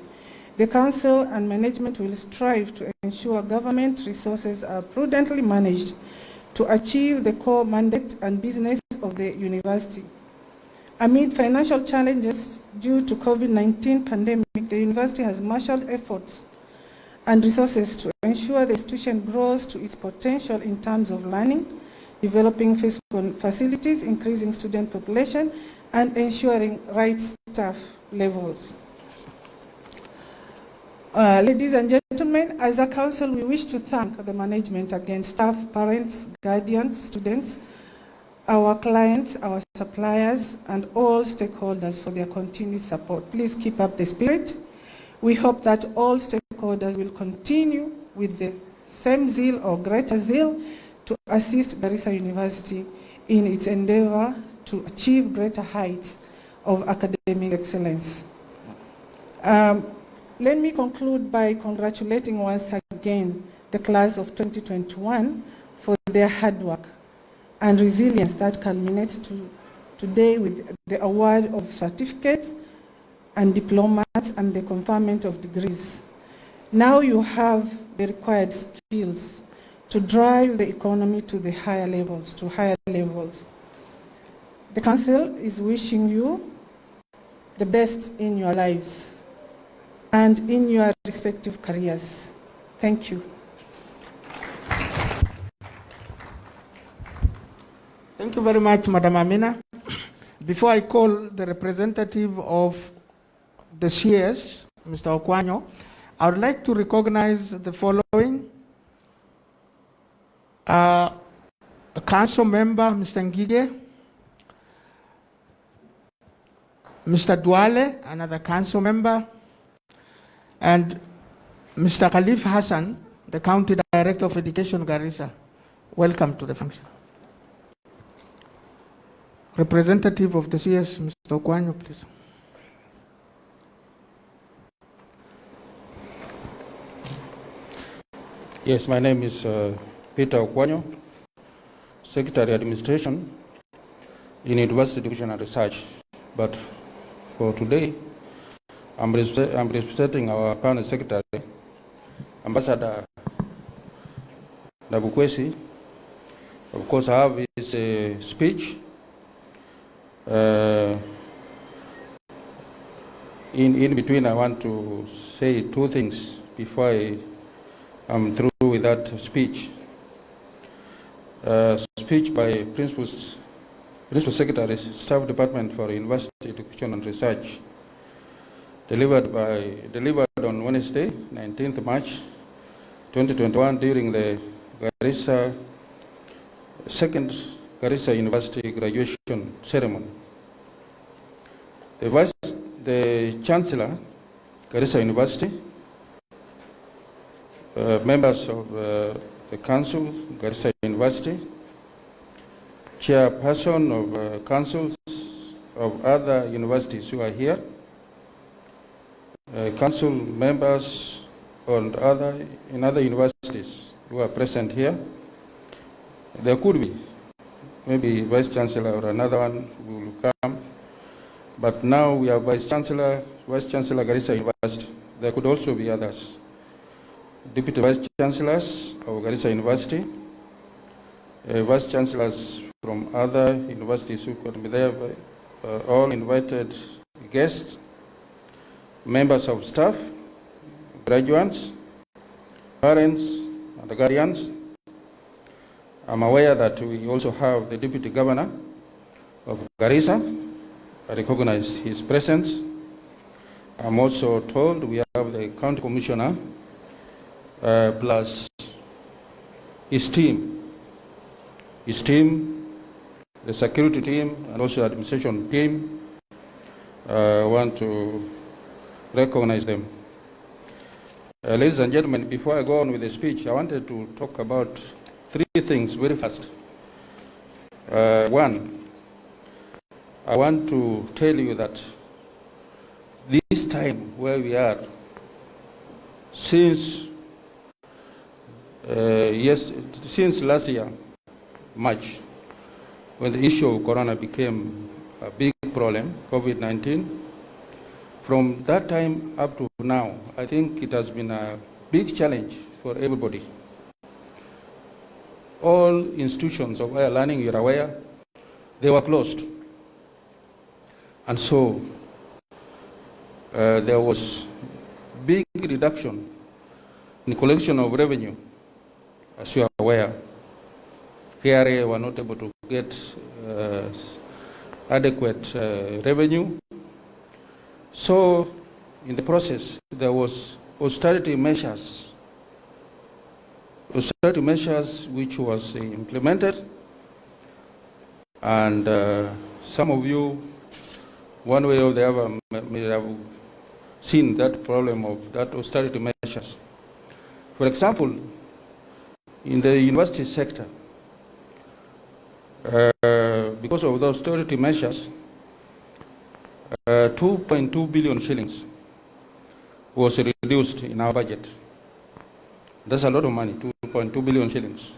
The Council and management will strive to ensure government resources are prudently managed to achieve the core mandate and business of the university. Amid financial challenges due to COVID-19 pandemic, the university has marshaled efforts and resources to ensure the institution grows to its potential in terms of learning, developing physical facilities, increasing student population, and ensuring right staff levels. Ladies and gentlemen, as a council, we wish to thank the management, again, staff, parents, guardians, students, our clients, our suppliers, and all stakeholders for their continued support. Please keep up the spirit. We hope that all stakeholders will continue with the same zeal or greater zeal to assist Garissa University in its endeavor to achieve greater heights of academic excellence. Let me conclude by congratulating once again the class of 2021 for their hard work and resilience that culminates today with the award of certificates and diplomas and the conferment of degrees. Now you have the required skills to drive the economy to the higher levels, The Council is wishing you the best in your lives and in your respective careers. Thank you. Thank you very much, Madam Amina. Before I call the representative of the CS, Mr. Okwanyo, I would like to recognize the following. A council member, Mr. Ngige, Mr. Duale, another council member, and Mr. Khalif Hassan, the County Director of Education, Garissa. Welcome to the function. Representative of the CS, Mr. Okwanyo, please. Yes, my name is Peter Okwanyo, Secretary Administration in University Education and Research. But for today, I'm representing our permanent secretary, Ambassador Nabukwesi. Of course, I have his speech. In between, I want to say two things before I'm through with that speech. Speech by Principal Secretary, Staff Department for University Education and Research, delivered on Wednesday, 19th March 2021 during the second Garissa University graduation ceremony. The Chancellor, Garissa University, members of the Council, Garissa University, chairperson of councils of other universities who are here, council members and in other universities who are present here. There could be maybe Vice Chancellor or another one will come, but now we have Vice Chancellor Garissa University. There could also be others. Deputy Vice Chancellors of Garissa University, Vice Chancellors from other universities who could be there, all invited guests, members of staff, graduates, parents, and guardians. I'm aware that we also have the Deputy Governor of Garissa. I recognize his presence. I'm also told we have the County Commissioner plus his team, the security team, and also administration team. Want to recognize them. Ladies and gentlemen, before I go on with the speech, I wanted to talk about three things very fast. One, I want to tell you that this time where we are, since last year, March, when the issue of corona became a big problem, COVID-19. From that time up to now, I think it has been a big challenge for everybody. All institutions of higher learning, you're aware, they were closed. And so there was big reduction in collection of revenue, as you are aware. KRA were not able to get adequate revenue. So in the process, there was austerity measures which was implemented. And some of you, one way or the other, may have seen that problem of that austerity measures. For example, in the university sector, because of the austerity measures, 2.2 billion shillings was reduced in our budget. That's a lot of money, 2.2 billion shillings.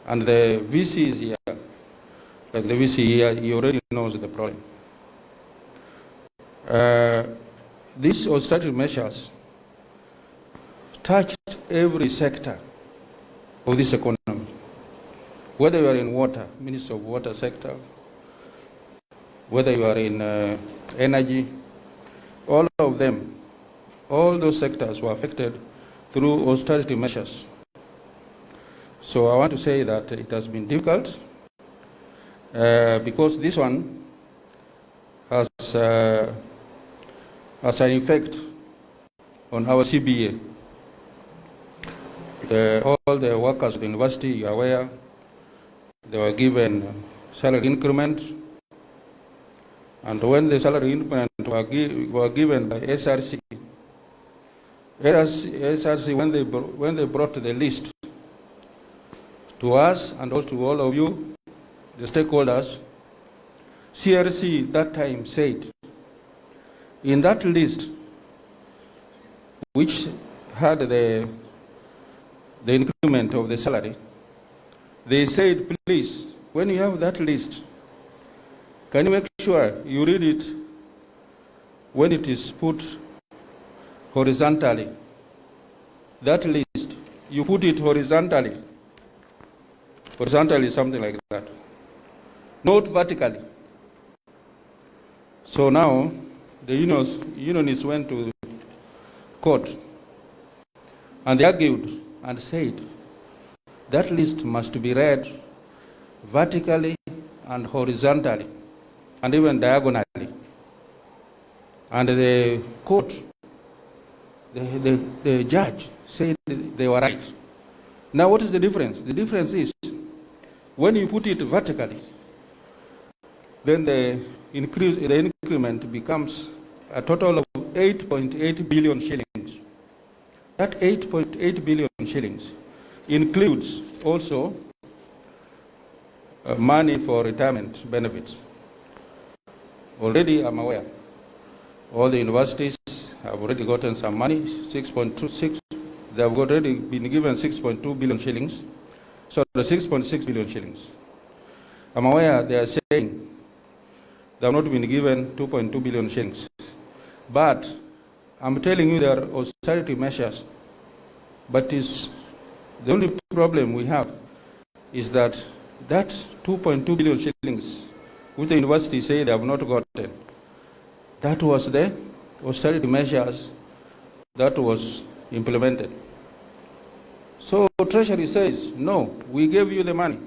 And the VC is here, like the VC here, he already knows the problem. These austerity measures touched every sector of this economy. Whether you are in water, Minister of Water sector, whether you are in energy, all of them, all those sectors were affected through austerity measures. So I want to say that it has been difficult because this one has an effect on our CBA. All the workers of the university, you are aware, they were given salary increment, and when the salary increment were given by SRC, when they brought the list to us and also to all of you, the stakeholders, CRC that time said, in that list, which had the increment of the salary, they said, please, when you have that list, can you make sure you read it when it is put horizontally? That list, you put it horizontally. Horizontally, something like that. Not vertically. So now, the unionists went to court, and they argued and said, that list must be read vertically and horizontally, and even diagonally. And the court, the judge said they were right. Now what is the difference? The difference is, when you put it vertically, then the increment becomes a total of 8.8 billion shillings. That 8.8 billion shillings includes also money for retirement benefits. Already, I'm aware, all the universities have already gotten some money, 6.26. They have already been given 6.2 billion shillings, so the 6.6 billion shillings. I'm aware they are saying they have not been given 2.2 billion shillings. But I'm telling you there are austerity measures, but the only problem we have is that 2.2 billion shillings, which the university say they have not gotten, that was the austerity measures that was implemented. So Treasury says, no, we gave you the money,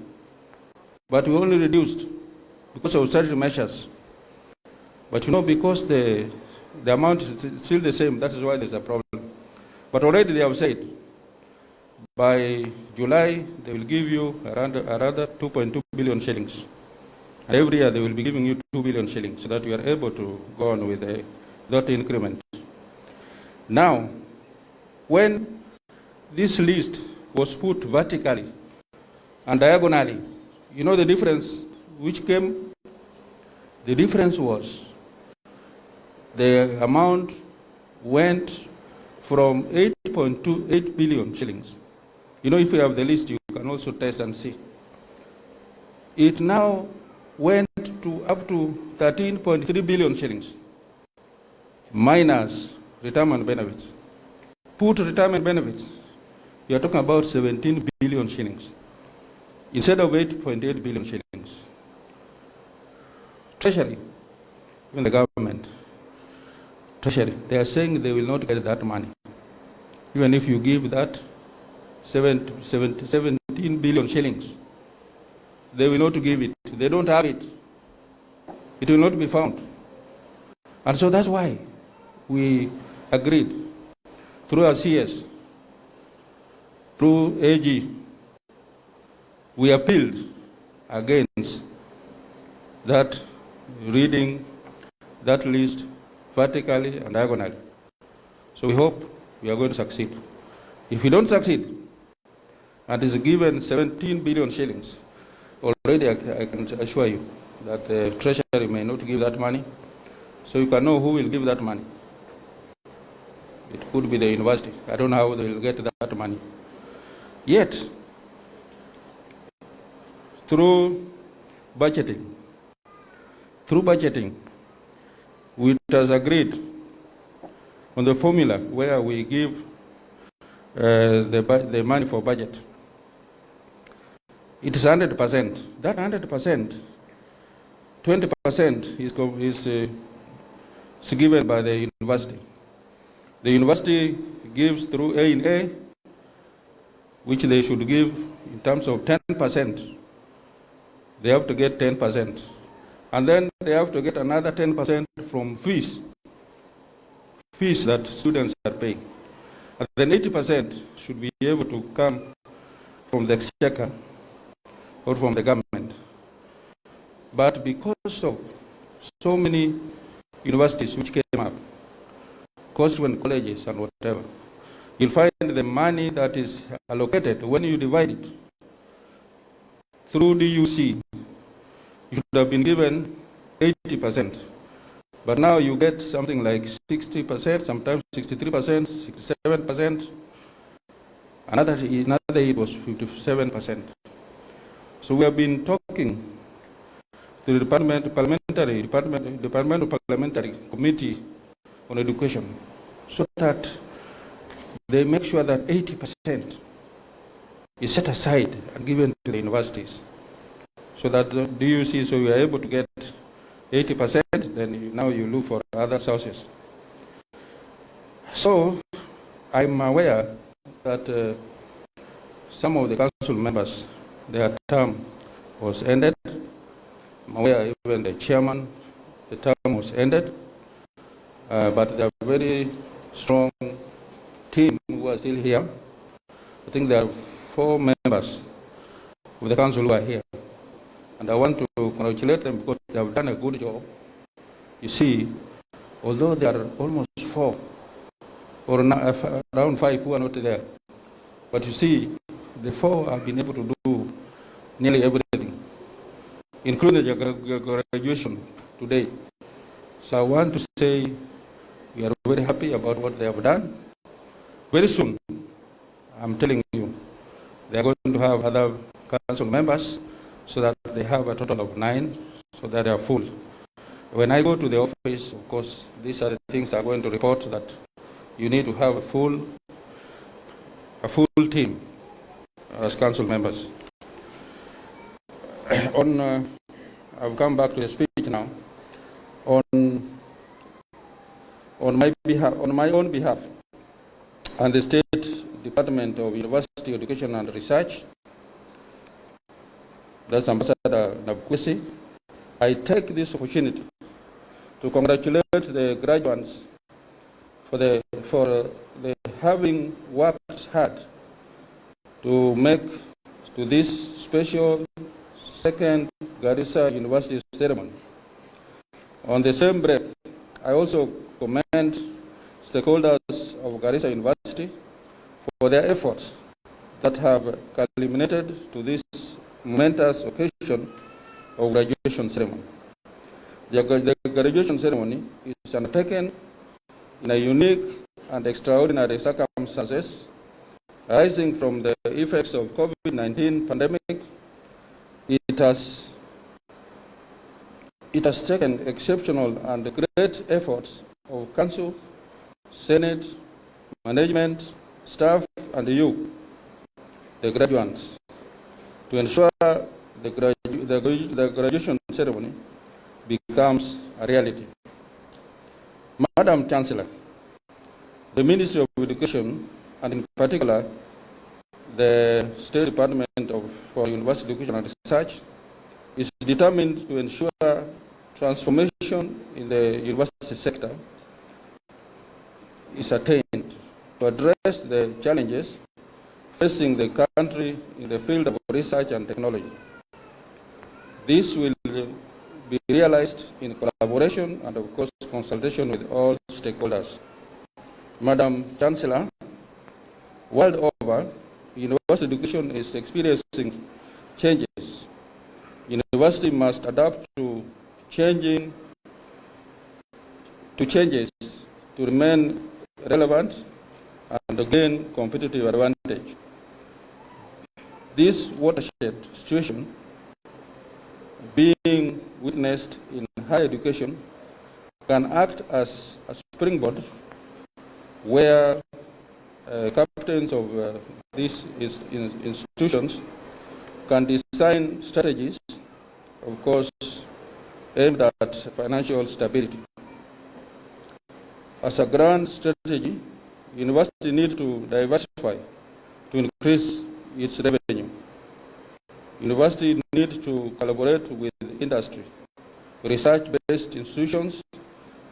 but we only reduced because of austerity measures. But because the amount is still the same, that is why there's a problem. But already they have said, by July, they will give you around 2.2 billion shillings. And every year they will be giving you 2 billion shillings so that you are able to go on with that increment. Now, when this list was put vertically and diagonally, the difference which came? The difference was the amount went from 8.28 billion shillings. If you have the list, you can also test and see. It now went to up to 13.3 billion shillings, minus retirement benefits. Put retirement benefits, you are talking about 17 billion shillings instead of 8.8 billion shillings. Treasury, even the government, Treasury, they are saying they will not get that money. Even if you give that 17 billion shillings, they will not give it. They don't have it. It will not be found. And so that's why we agreed through our CS, through AG, we appealed against that reading that list vertically and diagonally. So we hope we are going to succeed. If we don't succeed, and is given 17 billion shillings, already I can assure you that the Treasury may not give that money, so you can know who will give that money. It could be the university. I don't know how they will get that money. Yet, through budgeting, it has agreed on the formula where we give the money for budget. It is 100%. That 100%, 20% is given by the university. The university gives through A&A, which they should give in terms of 10%. They have to get 10%. And then they have to get another 10% from fees that students are paying. And then 80% should be able to come from the exchequer or from the government. But because of so many universities which came up, constituent colleges and whatever, you'll find the money that is allocated, when you divide it through DUC, you should have been given 80%. But now you get something like 60%, sometimes 63%, 67%. Another year it was 57%. So we have been talking to the Department of Parliamentary Committee on Education, so that they make sure that 80% is set aside and given to the universities, so that the DUC, so you are able to get 80%, then now you look for other sources. So I'm aware that some of the council members, their term was ended. I'm aware even the chairman, the term was ended. But there are very strong team who are still here. I think there are 4 members of the council who are here. And I want to congratulate them because they have done a good job. You see, although there are almost 4 or around 5 who are not there, but you see, the 4 have been able to do nearly everything, including the graduation today. So I want to say we are very happy about what they have done. Very soon, I'm telling you, they are going to have other council members so that they have a total of 9, so that they are full. When I go to the office, of course, these are the things I'm going to report, that you need to have a full team as council members. I've come back to the speech now. On my own behalf, and the State Department of University Education and Research, that's Ambassador Nabkwesi, I take this opportunity to congratulate the graduates for the having worked hard to make to this special second Garissa University ceremony. On the same breath, I also commend stakeholders of Garissa University for their efforts that have culminated to this momentous occasion of graduation ceremony. The graduation ceremony is undertaken in a unique and extraordinary circumstances arising from the effects of COVID-19 pandemic. It has It has taken exceptional and great efforts of Council, Senate, management, staff, and you, the graduates, to ensure the graduation ceremony becomes a reality. Madam Chancellor, the Ministry of Education, and in particular, the State Department for University Education and Research, is determined to ensure transformation in the university sector is attained to address the challenges facing the country in the field of research and technology. This will be realized in collaboration and, of course, consultation with all stakeholders. Madam Chancellor, world over, university education is experiencing changes. University must adapt to changes to remain relevant and to gain competitive advantage. This watershed situation being witnessed in higher education can act as a springboard where captains of these institutions can design strategies, of course, aimed at financial stability. As a grand strategy, university needs to diversify to increase its revenue. University needs to collaborate with industry, research-based institutions,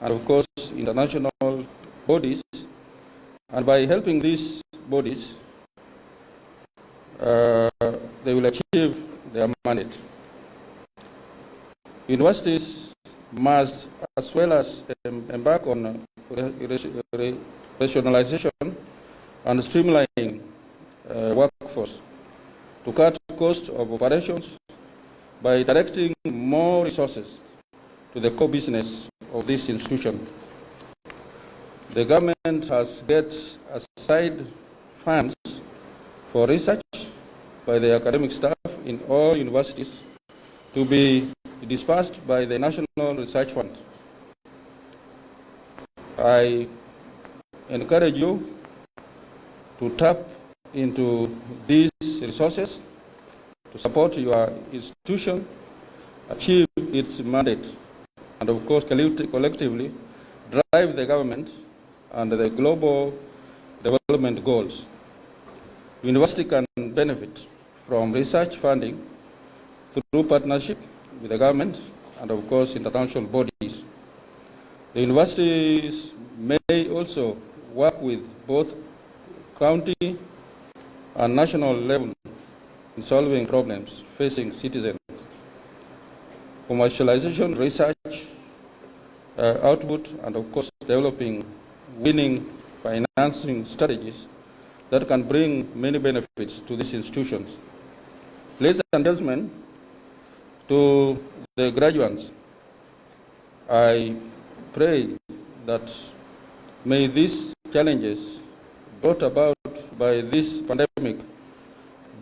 and of course, international bodies. And by helping these bodies, they will achieve their mandate. Universities must, as well as embark on rationalization and streamlining workforce to cut costs of operations by directing more resources to the core business of this institution. The government has set aside funds for research by the academic staff in all universities to be dispersed by the National Research Fund. I encourage you to tap into these resources to support your institution achieve its mandate and, of course, collectively drive the government and the global development goals. University can benefit from research funding through partnership with the government and, of course, international bodies. The universities may also work with both county and national level in solving problems facing citizens. Commercialization, research, output, and of course developing winning financing strategies that can bring many benefits to these institutions. Ladies and gentlemen, to the graduates, I pray that may these challenges brought about by this pandemic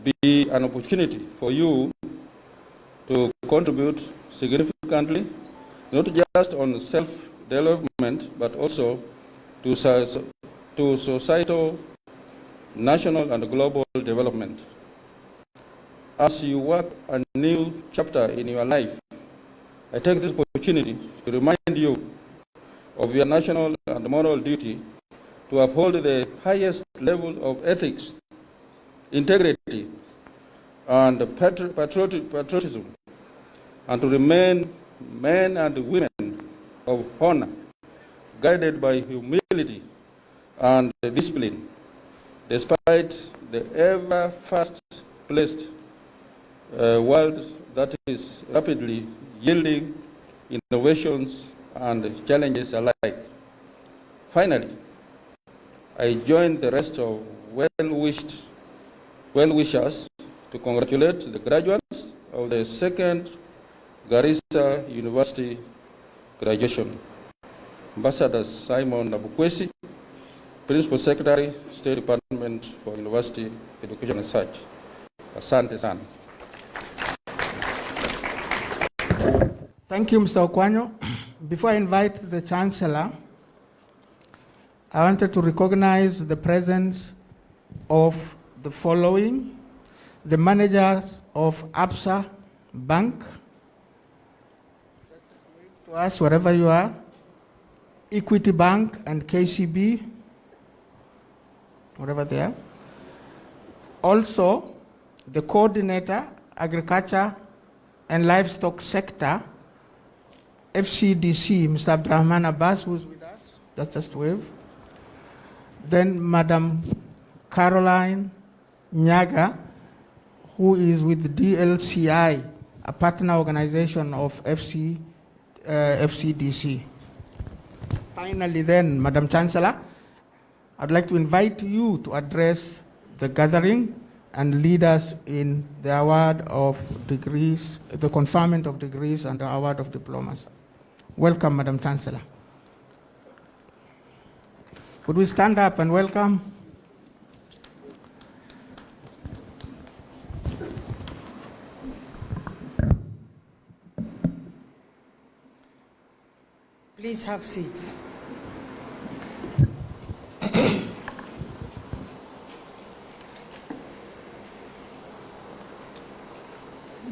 be an opportunity for you to contribute significantly, not just on self-development, but also to societal, national, and global development. As you work a new chapter in your life, I take this opportunity to remind you of your national and moral duty to uphold the highest level of ethics, integrity, and patriotism, and to remain men and women of honor, guided by humility and discipline, despite the ever fast-paced world that is rapidly yielding innovations and challenges alike. Finally, I join the rest of well-wishers to congratulate the graduates of the second Garissa University graduation. Ambassador Simon Nabukwesi, Principal Secretary, State Department for University Education and Research. Asante sana. Thank you, Mr. Okwanyo. Before I invite the Chancellor, I wanted to recognize the presence of the following: the managers of ABSA Bank, to us wherever you are, Equity Bank and KCB, wherever they are. Also, the coordinator, agriculture and livestock sector, FCDC, Mr. Abdurrahman Abbas, who's with us, just wave. Then Madam Caroline Nyaga, who is with DLCI, a partner organization of FCDC. Finally then, Madam Chancellor, I'd like to invite you to address the gathering and lead us in the award of degrees, the conferment of degrees and the award of diplomas. Welcome, Madam Chancellor. Could we stand up and welcome? Please have seats.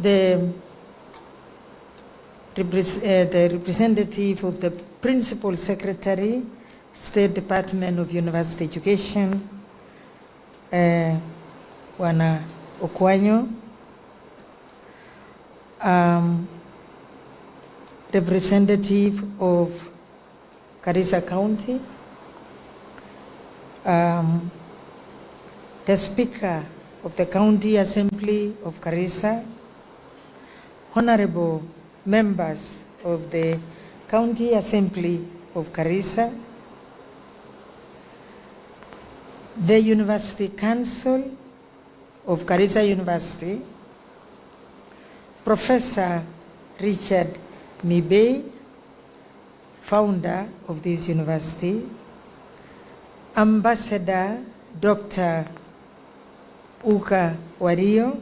The representative of the Principal Secretary, State Department of University Education, Wana Okwanyo, representative of Garissa County, the Speaker of the County Assembly of Garissa, honorable members of the County Assembly of Garissa, the University Council of Garissa University, Professor Richard Mibei, founder of this university, Ambassador Dr. Uka Wario,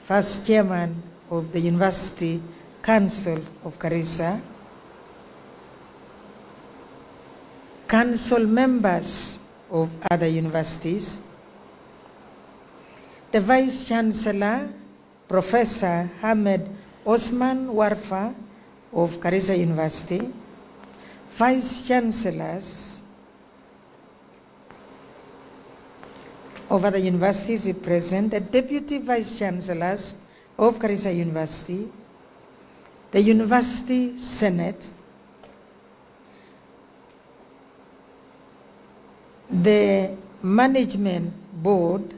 first chairman of the University Council of Garissa, council members of other universities, the Vice Chancellor, Professor Ahmed Osman Warfa of Garissa University, Vice Chancellors of other universities present, the Deputy Vice Chancellors of Garissa University, the University Senate, the Management Board,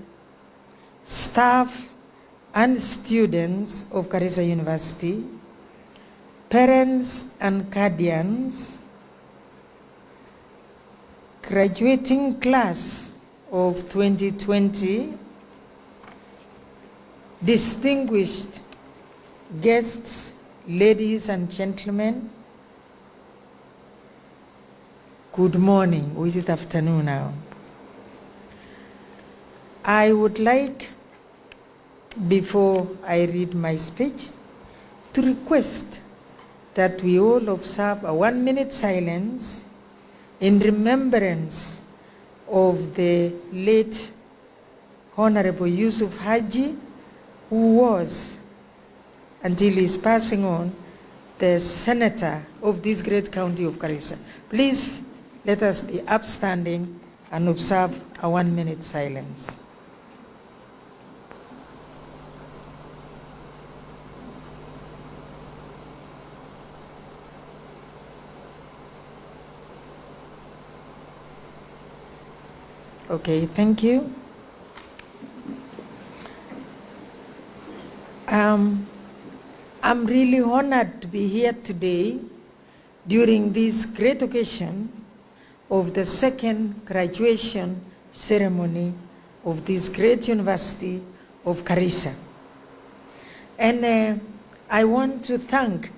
staff and students of Garissa University, parents and guardians, graduating class of 2020, distinguished guests, ladies and gentlemen, good morning, or is it afternoon now? I would like, before I read my speech, to request that we all observe a 1-minute silence in remembrance of the late Honorable Yusuf Haji, who was, until his passing on, the senator of this great county of Garissa. Please let us be upstanding and observe a 1-minute silence. Okay, thank you. I'm really honored to be here today during this great occasion of the second graduation ceremony of this great university of Garissa. And I want to thank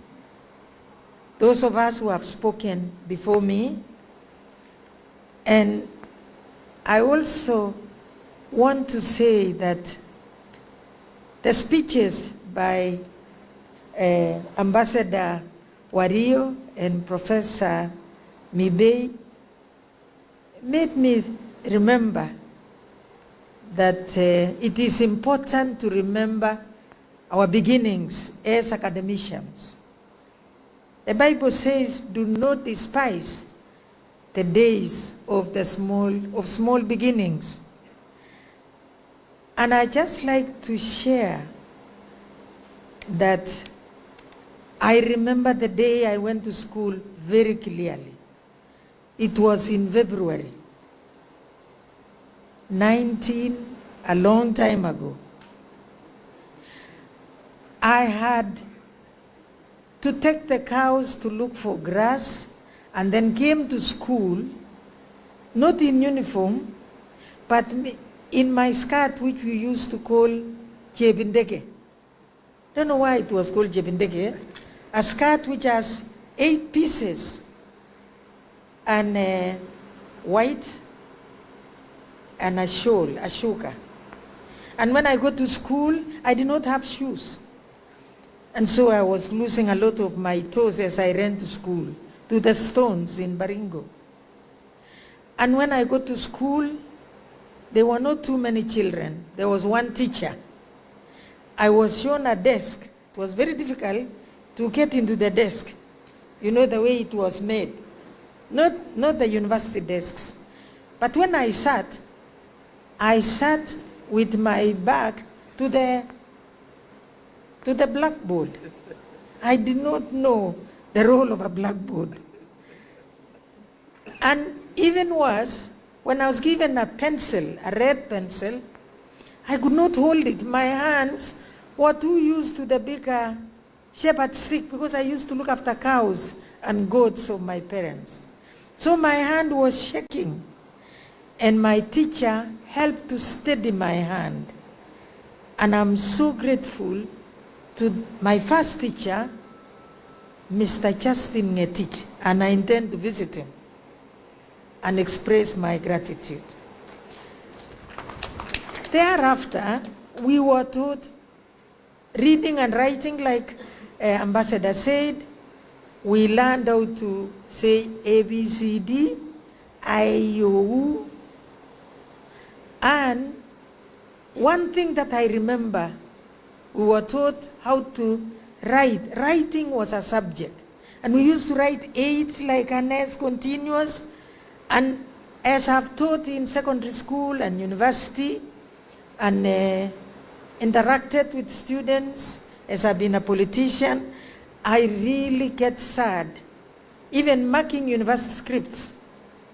those of us who have spoken before me, and I also want to say that the speeches by Ambassador Wario and Professor Mibei made me remember that it is important to remember our beginnings as academicians. The Bible says, do not despise the days of small beginnings. And I just like to share that I remember the day I went to school very clearly. It was in February, a long time ago. I had to take the cows to look for grass and then came to school, not in uniform, but in my skirt, which we used to call jebindege. Don't know why it was called jebindege. A skirt which has 8 pieces and white and a shawl, a shuka. And when I go to school, I did not have shoes. And so I was losing a lot of my toes as I ran to school, to the stones in Baringo. And when I go to school, there were not too many children. There was one teacher. I was shown a desk. It was very difficult to get into the desk. You know the way it was made. Not the university desks. But when I sat with my back to the blackboard. I did not know the role of a blackboard. And even worse, when I was given a pencil, a red pencil, I could not hold it. My hands were too used to the bigger shepherd's stick because I used to look after cows and goats of my parents. So my hand was shaking, and my teacher helped to steady my hand. And I'm so grateful to my first teacher, Mr. Justin Ngetich, and I intend to visit him and express my gratitude. Thereafter, we were taught reading and writing, like Ambassador said. We learned how to say ABCD, IOU, and one thing that I remember, we were taught how to write. Writing was a subject. And we used to write 8 like an S continuous. And as I've taught in secondary school and university and interacted with students, as I've been a politician, I really get sad. Even marking university scripts,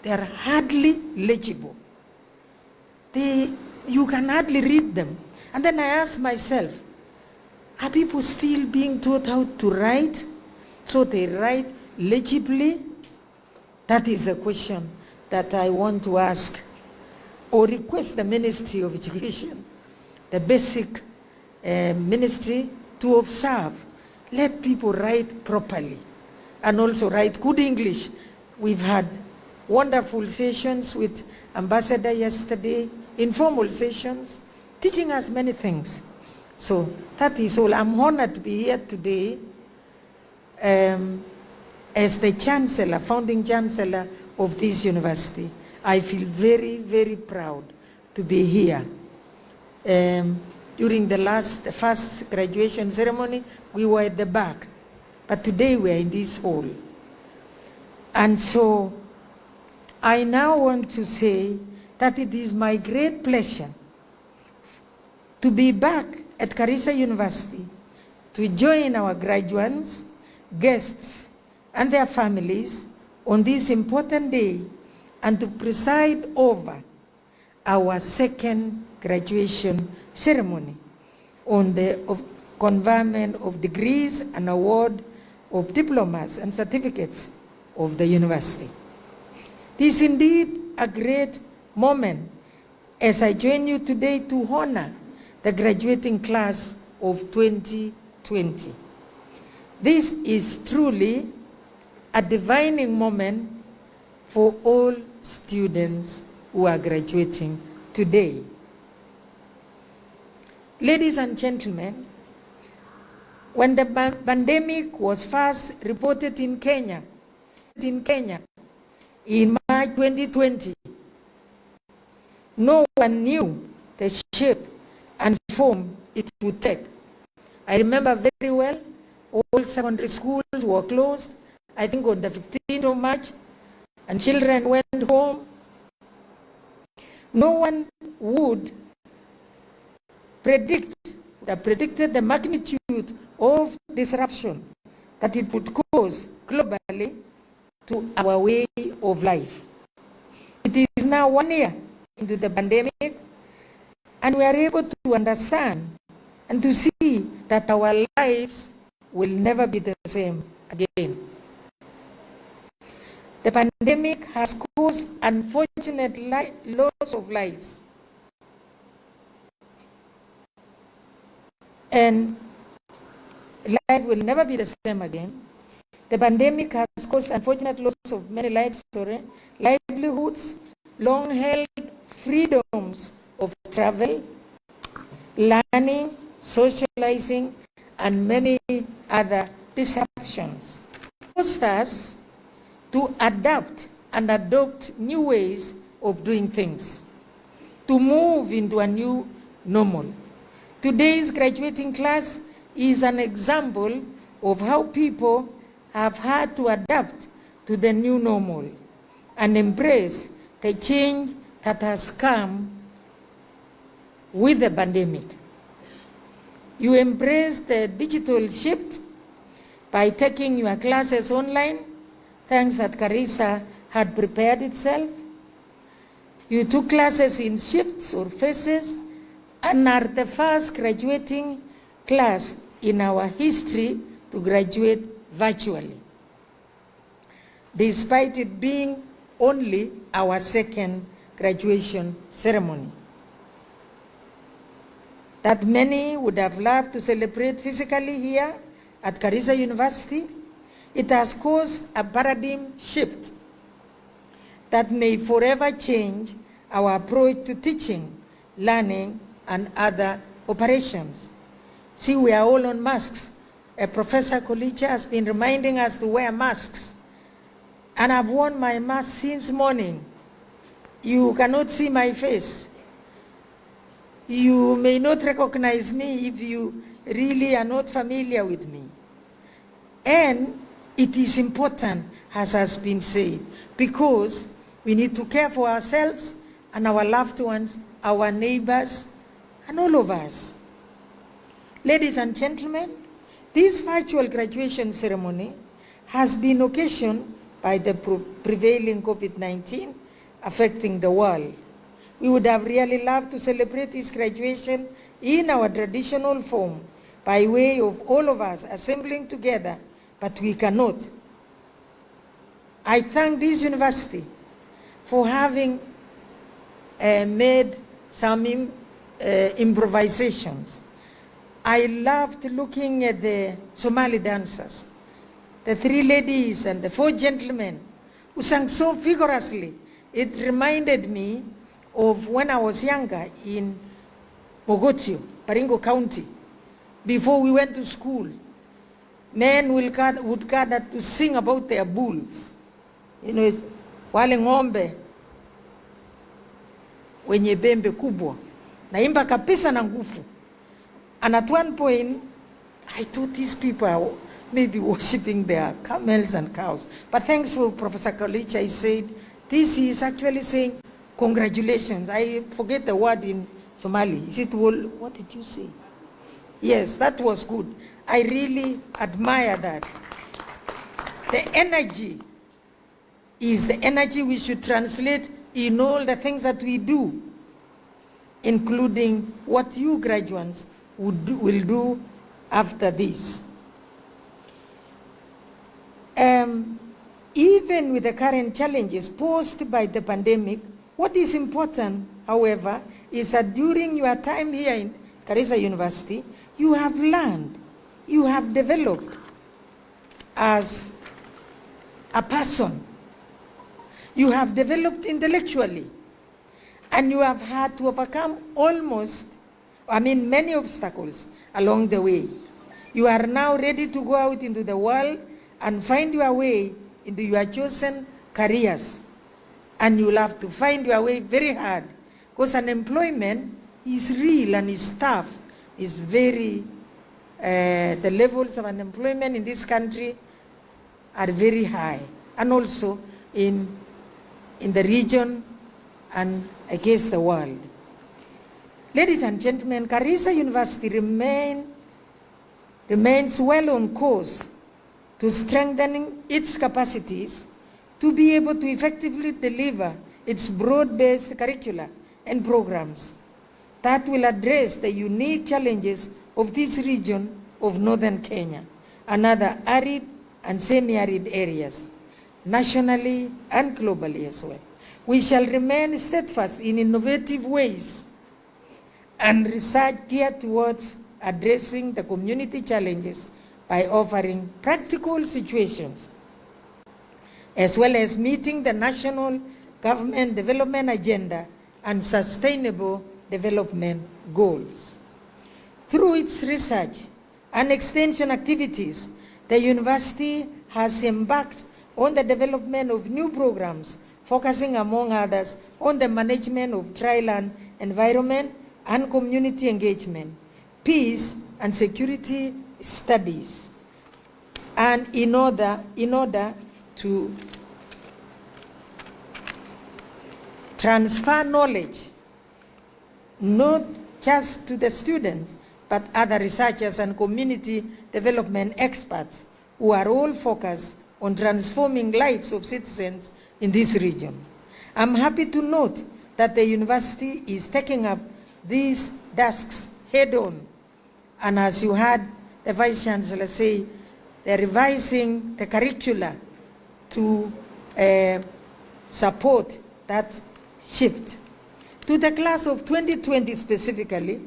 they are hardly legible. You can hardly read them. And then I ask myself, are people still being taught how to write so they write legibly? That is the question that I want to ask or request the Ministry of Education, the basic ministry, to observe. Let people write properly and also write good English. We've had wonderful sessions with Ambassador yesterday, informal sessions, teaching us many things. So that is all. I'm honored to be here today as the Chancellor, founding Chancellor of this university. I feel very, very proud to be here. During the first graduation ceremony, we were at the back, but today we are in this hall. And so I now want to say that it is my great pleasure to be back at Garissa University to join our graduates, guests, and their families on this important day and to preside over our second graduation ceremony on the conferment of degrees and award of diplomas and certificates of the university. This is indeed a great moment as I join you today to honor the graduating class of 2020. This is truly a defining moment for all students who are graduating today. Ladies and gentlemen, When the pandemic was first reported in Kenya in March 2020, no one knew the shape and form it would take. I remember very well, all secondary schools were closed, I think on the 15th of March, and children went home. No one would have predicted the magnitude of disruption that it would cause globally to our way of life. It is now 1 year into the pandemic, and we are able to understand and to see that our lives will never be the same again. The pandemic has caused unfortunate loss of lives. And life will never be the same again. The pandemic has caused unfortunate loss of many lives, livelihoods, long-held freedoms of travel, learning, socializing, and many other disruptions. Forced us to adapt and adopt new ways of doing things, to move into a new normal. Today's graduating class is an example of how people have had to adapt to the new normal and embrace the change that has come with the pandemic. You embrace the digital shift by taking your classes online, thanks that Garissa had prepared itself. You took classes in shifts or phases and are the first graduating class in our history to graduate virtually, despite it being only our second graduation ceremony. That many would have loved to celebrate physically here at Garissa University, it has caused a paradigm shift that may forever change our approach to teaching, learning, and other operations. See, we are all on masks. Professor Kolicha has been reminding us to wear masks. And I've worn my mask since morning. You cannot see my face. You may not recognize me if you really are not familiar with me. And it is important, as has been said, because we need to care for ourselves and our loved ones, our neighbors, and all of us. Ladies and gentlemen, this virtual graduation ceremony has been occasioned by the prevailing COVID-19 affecting the world. We would have really loved to celebrate this graduation in our traditional form by way of all of us assembling together, but we cannot. I thank this university for having made some improvisations. I loved looking at the Somali dancers, the 3 ladies and the 4 gentlemen who sang so vigorously. It reminded me of when I was younger in Mogotio, Baringo County. Before we went to school, men would gather to sing about their bulls. You know, wale ng'ombe wenye bembe kubwa. Naimba kabisa na nguvu. And at one point, I thought these people are maybe worshipping their camels and cows. But thanks to Professor Kolicha, he said, this is actually saying, congratulations. I forget the word in Somali. Is it, what did you say? Yes, that was good. I really admire that. The energy is the energy we should translate in all the things that we do, including what you graduates will do after this. Even with the current challenges posed by the pandemic, what is important, however, is that during your time here in Garissa University, you have learned, you have developed as a person. You have developed intellectually, and you have had to overcome many obstacles along the way. You are now ready to go out into the world and find your way into your chosen careers. And you'll have to find your way very hard, because unemployment is real and is tough. Is very, the levels of unemployment in this country are very high, and also in the region and against the world. Ladies and gentlemen, Garissa University remains well on course to strengthening its capacities to be able to effectively deliver its broad-based curricula and programs that will address the unique challenges of this region of northern Kenya and other arid and semi-arid areas, nationally and globally as well. We shall remain steadfast in innovative ways and research geared towards addressing the community challenges by offering practical situations, as well as meeting the national government development agenda and sustainable development goals. Through its research and extension activities, the university has embarked on the development of new programs focusing, among others, on the management of dryland environment and community engagement, peace and security studies, and in order to transfer knowledge not just to the students, but other researchers and community development experts who are all focused on transforming lives of citizens in this region. I'm happy to note that the university is taking up these tasks head on. And as you heard the Vice Chancellor say, they're revising the curricula to support that shift. To the class of 2020 specifically,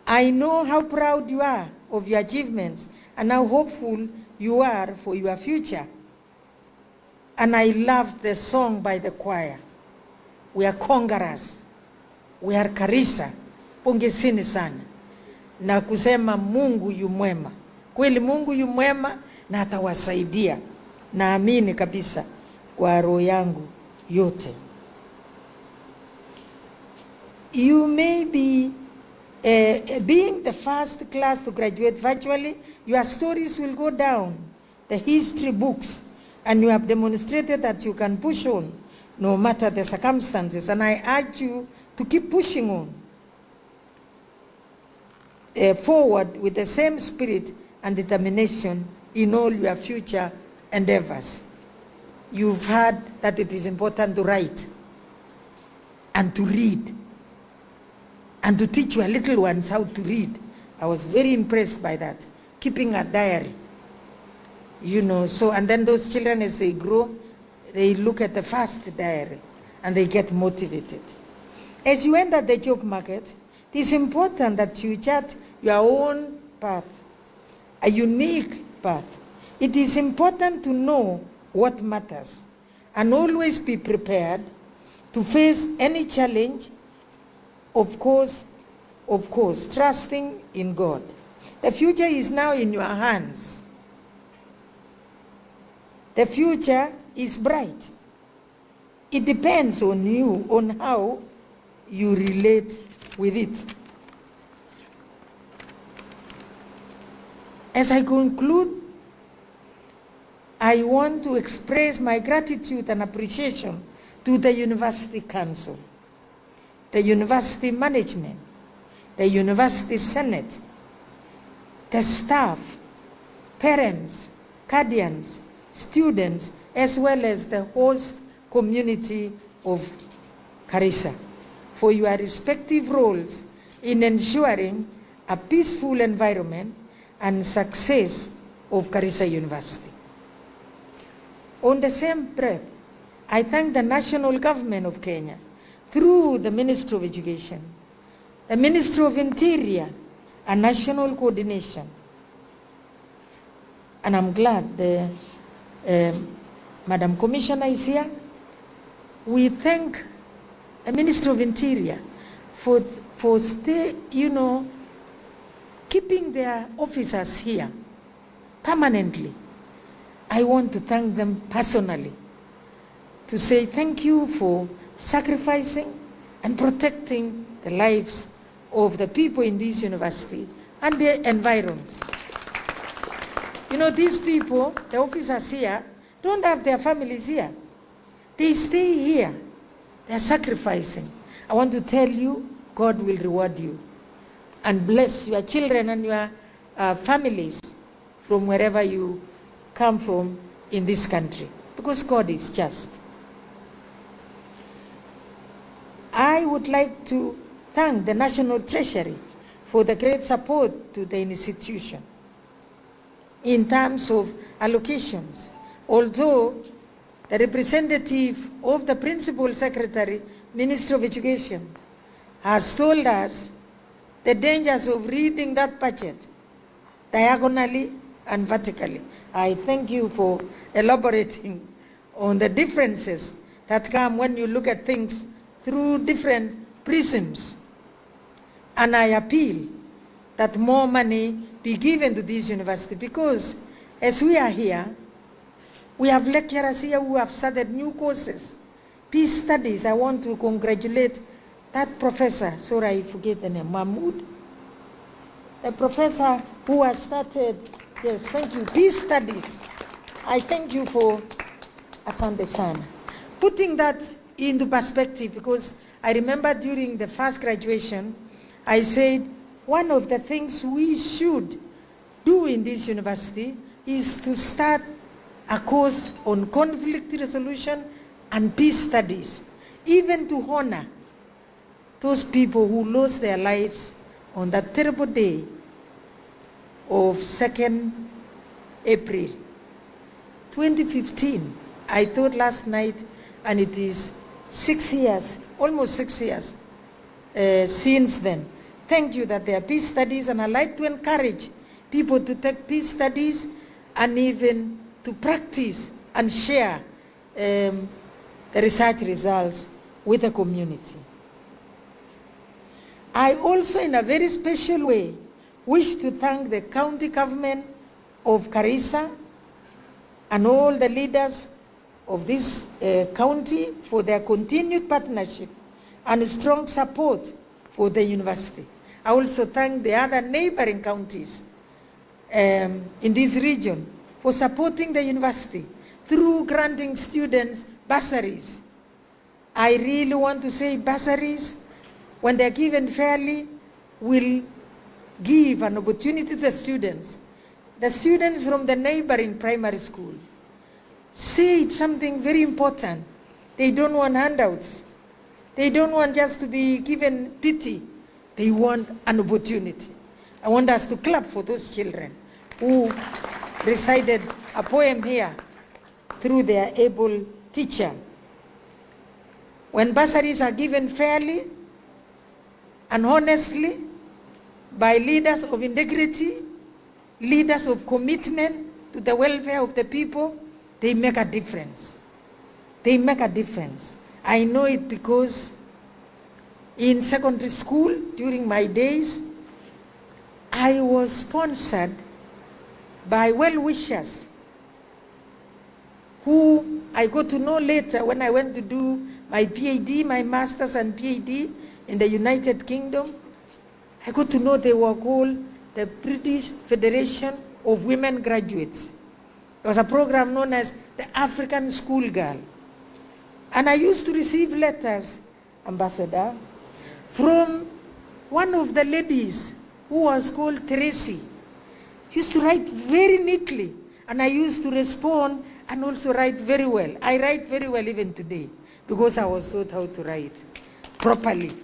I know how proud you are of your achievements and how hopeful you are for your future. And I loved the song by the choir. We are conquerors. We are Garissa. Pongezeni sana. Na kusema Mungu yu mwema. Kweli Mungu yu mwema na atawasaidia. Naamini kabisa kwa roho yangu yote. You may be being the first class to graduate virtually, your stories will go down the history books, and you have demonstrated that you can push on no matter the circumstances, and I urge you to keep pushing on forward with the same spirit and determination in all your future endeavors. You've heard that it is important to write and to read and to teach your little ones how to read. I was very impressed by that. Keeping a diary, you know, so, and then those children as they grow, they look at the first diary and they get motivated. As you enter the job market, it is important that you chart your own path, a unique path. It is important to know what matters and always be prepared to face any challenge, of course, trusting in God. The future is now in your hands. The future is bright. It depends on you, on how you relate with it. As I conclude, I want to express my gratitude and appreciation to the University Council, the University Management, the University Senate, the staff, parents, guardians, students, as well as the host community of Garissa, for your respective roles in ensuring a peaceful environment and success of Garissa University. On the same breath, I thank the national government of Kenya through the Ministry of Education, the Ministry of Interior, and national coordination. And I'm glad the Madam Commissioner is here. We thank the Ministry of Interior for keeping their officers here permanently. I want to thank them personally, to say thank you for sacrificing and protecting the lives of the people in this university and their environs. You know, these people, the officers here, don't have their families here. They stay here. They are sacrificing. I want to tell you, God will reward you and bless your children and your families from wherever you come from in this country, because God is just. I would like to thank the National Treasury for the great support to the institution in terms of allocations. Although the representative of the Principal Secretary, Ministry of Education, has told us the dangers of reading that budget diagonally and vertically. I thank you for elaborating on the differences that come when you look at things through different prisms. And I appeal that more money be given to this university, because as we are here, we have lecturers here who have started new courses. Peace studies, I want to congratulate that professor, sorry I forget the name, Mahmoud. The professor who has started, yes, thank you, peace studies. I thank you for Asante Sana. Putting that into perspective, because I remember during the first graduation, I said one of the things we should do in this university is to start a course on conflict resolution and peace studies, even to honor those people who lost their lives on that terrible day of 2nd April 2015. I thought last night, and it is 6 years, almost 6 years since then. Thank you that there are peace studies, and I'd like to encourage people to take peace studies and even to practice and share the research results with the community. I also, in a very special way, wish to thank the county government of Garissa and all the leaders of this county for their continued partnership and strong support for the university. I also thank the other neighboring counties in this region for supporting the university through granting students bursaries. I really want to say bursaries, when they're given fairly, will give an opportunity to the students. The students from the neighboring primary school said something very important. They don't want handouts. They don't want just to be given pity. They want an opportunity. I want us to clap for those children who recited a poem here through their able teacher. When bursaries are given fairly and honestly by leaders of integrity, leaders of commitment to the welfare of the people, they make a difference. They make a difference. I know it because in secondary school, during my days, I was sponsored by well-wishers who I got to know later when I went to do my PhD, my master's and PhD in the United Kingdom. I got to know they were called the British Federation of Women Graduates. There was a program known as the African Schoolgirl. And I used to receive letters, Ambassador, from one of the ladies who was called Tracy. Used to write very neatly, and I used to respond and also write very well. I write very well even today because I was taught how to write properly.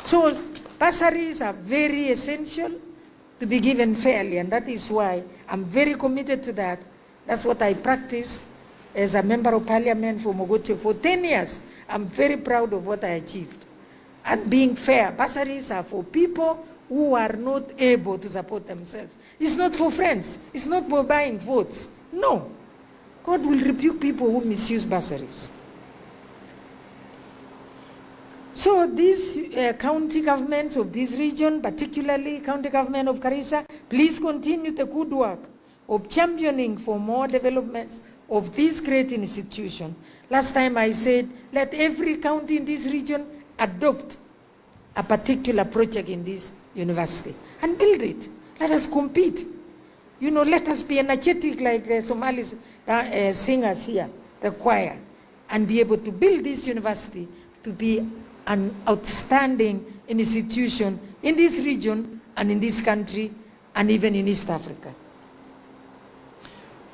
So bursaries are very essential to be given fairly, and that is why I'm very committed to that. That's what I practiced as a member of parliament for Mogotio for 10 years. I'm very proud of what I achieved. And being fair, bursaries are for people who are not able to support themselves. It's not for friends. It's not for buying votes. No. God will rebuke people who misuse bursaries. So these county governments of this region, particularly county government of Garissa, please continue the good work of championing for more developments of this great institution. Last time I said, let every county in this region adopt a particular project in this university and build it. Let us compete. You know, let us be energetic like the Somalis singers here, the choir, and be able to build this university to be an outstanding institution in this region and in this country and even in East Africa.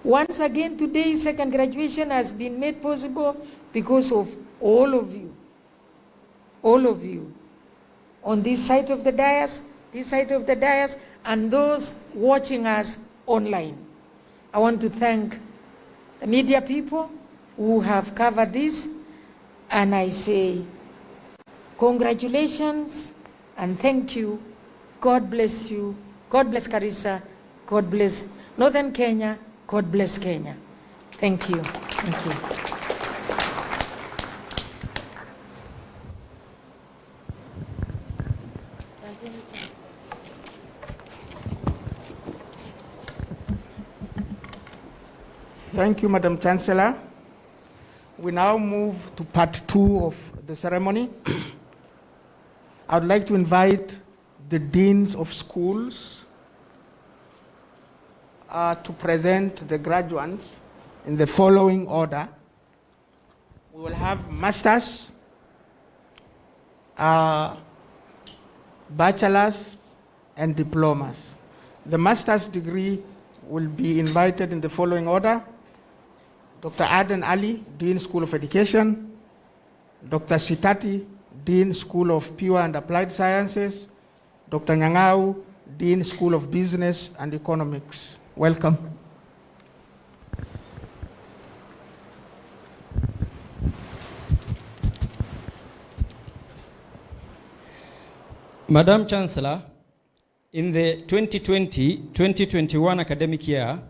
Once again, today's second graduation has been made possible because of all of you, on this side of the dais, and those watching us online. I want to thank the media people who have covered this, and I say congratulations and thank you. God bless you. God bless Garissa. God bless Northern Kenya. God bless Kenya. Thank you. Thank you. Thank you, Madam Chancellor. We now move to part 2 of the ceremony. I would like to invite the deans of schools to present the graduates in the following order. We will have masters, bachelors, and diplomas. The master's degree will be invited in the following order: Dr. Aden Ali, Dean, School of Education; Dr. Sitati, Dean, School of Pure and Applied Sciences; Dr. Nyang'au, Dean, School of Business and Economics. Welcome. Madam Chancellor, in the 2020-2021 academic year,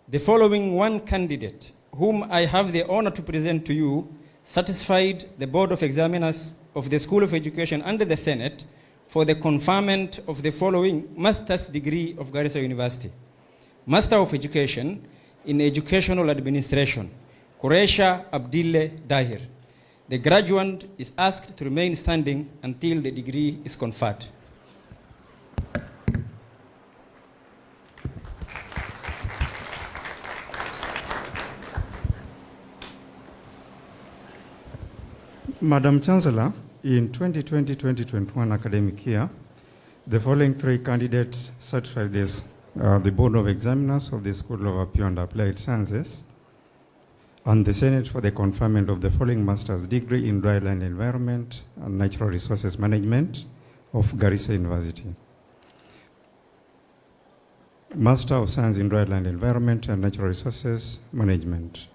the following one candidate, whom I have the honor to present to you, satisfied the Board of Examiners of the School of Education and the Senate for the conferment of the following master's degree of Garissa University. Master of Education in Educational Administration, Qureisha Abdille Dahir. The graduate is asked to remain standing until the degree is conferred. Madam Chancellor, in 2020-2021 academic year, the following 3 candidates certified this, the Board of Examiners of the School of Pure and Applied Sciences and the Senate for the conferment of the following master's degree in dryland environment and natural resources management of Garissa University. Master of Science in Dryland Environment and Natural Resources Management,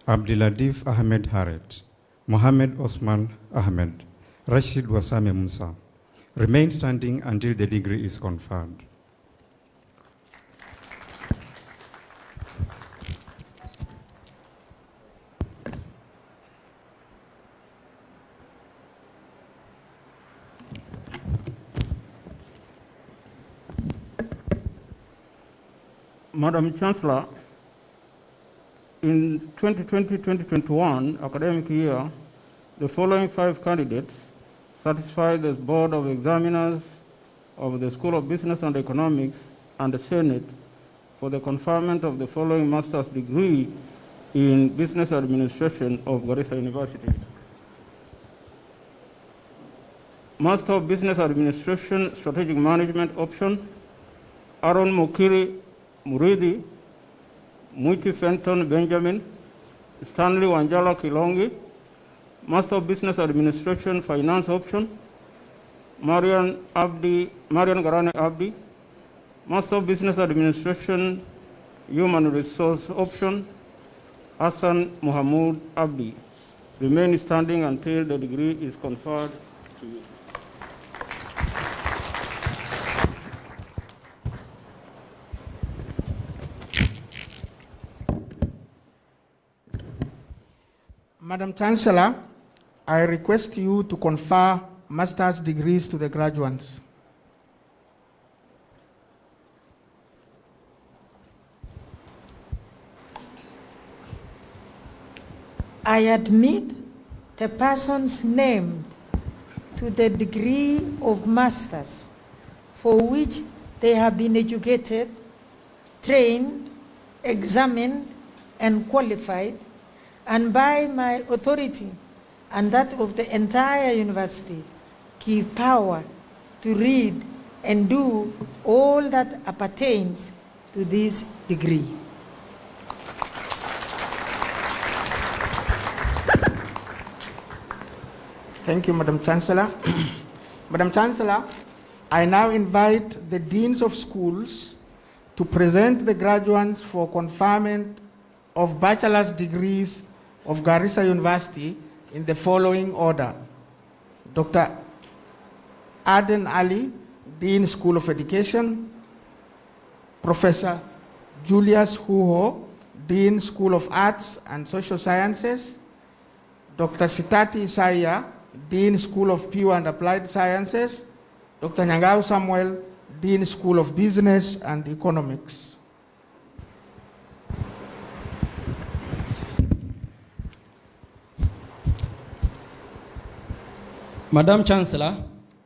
Abdiladif Ahmed Haret, Mohammed Osman Ahmed, Rashid Wasame Musa. Remain standing until the degree is conferred. Madam Chancellor, in 2020-2021 academic year, the following 5 candidates satisfied the Board of Examiners of the School of Business and Economics and the Senate for the conferment of the following master's degree in Business Administration of Garissa University. Master of Business Administration, Strategic Management option, Aaron Mukiri Muridi, Muiti Fenton Benjamin, Stanley Wanjala Kilongi. Master of Business Administration, Finance option, Marian Garane Abdi. Master of Business Administration, Human Resource option, Hassan Muhammad Abdi. Remain standing until the degree is conferred to you. Madam Chancellor, I request you to confer master's degrees to the graduates. I admit the persons named to the degree of masters for which they have been educated, trained, examined, and qualified, and by my authority and that of the entire university, give power to read and do all that appertains to this degree. Thank you, Madam Chancellor. Madam Chancellor, I now invite the deans of schools to present the graduates for conferment of bachelor's degrees of Garissa University in the following order. Dr. Aden Ali, Dean, School of Education; Professor Julius Huho, Dean, School of Arts and Social Sciences; Dr. Sitati Isaiah, Dean, School of Pure and Applied Sciences; Dr. Nyangao Samuel, Dean, School of Business and Economics. Madam Chancellor,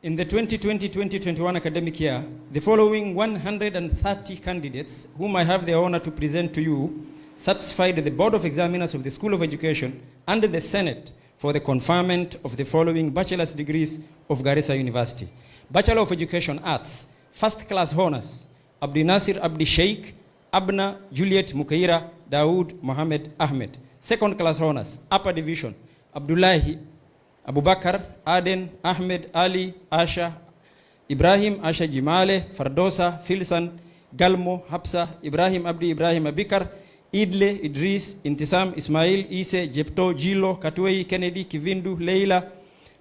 in the 2020-2021 academic year, the following 130 candidates, whom I have the honor to present to you, satisfied the Board of Examiners of the School of Education and the Senate for the conferment of the following bachelor's degrees of Garissa University. Bachelor of Education Arts, First Class Honors, Abdi Nasir Abdi Sheikh, Abna Juliet Mukaira Daoud Mohammed Ahmed. Second Class Honors, Upper Division, Abdullahi Abubakar, Aden, Ahmed, Ali, Asha, Ibrahim, Asha Jimale, Fardosa, Filsan, Galmo, Hapsa, Ibrahim Abdi, Ibrahim Abikar, Idle, Idris, Intisam, Ismail, Ise, Jepto, Jilo, Katwei, Kennedy, Kivindu, Leila,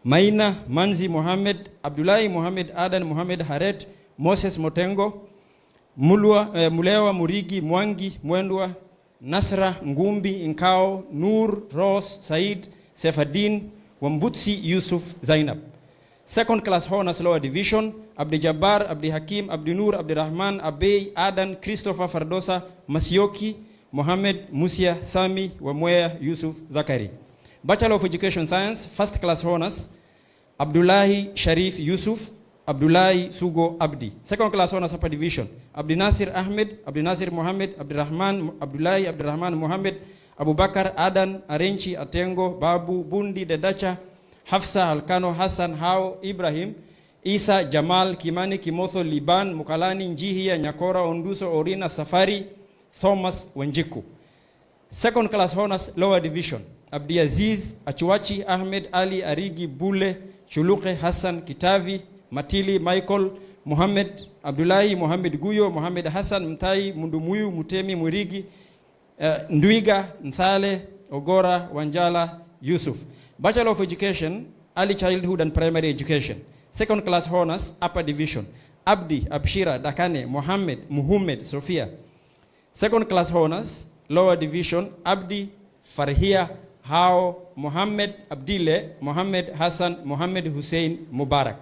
Maina, Manzi, Mohammed, Abdullahi, Mohammed, Adan, Mohammed, Haret, Moses Motengo, Mulewa, Murigi, Mwangi, Mwendwa, Nasra, Ngumbi, Nkao, Nur, Ros, Said, Sefadin, Wambutsi, Yusuf, Zainab. Second Class Honors Lower Division, Abdi Jabbar, Abdi Hakim, Abdi Nur, Abdi Rahman, Abey, Adan, Christopher Fardosa, Masioki, Mohammed, Musia, Sami, Wamwea, Yusuf, Zakari. Bachelor of Education Science, First Class Honors, Abdullahi Sharif Yusuf, Abdullahi Sugo Abdi. Second Class Honors Upper Division, Abdi Nasir Ahmed, Abdi Nasir Mohammed, Abdi Rahman, Abdullahi, Abdi Rahman Mohammed, Abu Bakar, Adan, Arenchi, Atengo, Babu, Bundi, Dedacha, Hafsa, Alkano, Hassan, Hao, Ibrahim, Isa, Jamal, Kimani, Kimotho, Liban, Mukalani, Njihia, Nyakora, Onduso, Orina, Safari, Thomas, Wenjiku. Second Class Honors Lower Division, Abdi Aziz, Achuachi, Ahmed, Ali, Arigi, Bule, Chuluke, Hassan, Kitavi, Matili, Michael, Muhammad, Abdullahi, Muhammad Guyo, Muhammad Hassan, Mtai, Mundumuyu, Mutemi, Murigi, Ndwiga, Nthale, Ogora, Wanjala, Yusuf. Bachelor of Education, Early Childhood and Primary Education. Second Class Honors, Upper Division, Abdi, Abshira, Dakane, Muhammad, Sophia. Second Class Honors, Lower Division, Abdi, Farhia, Hao, Muhammad Abdile, Muhammad Hassan, Muhammad Hussein, Mubarak.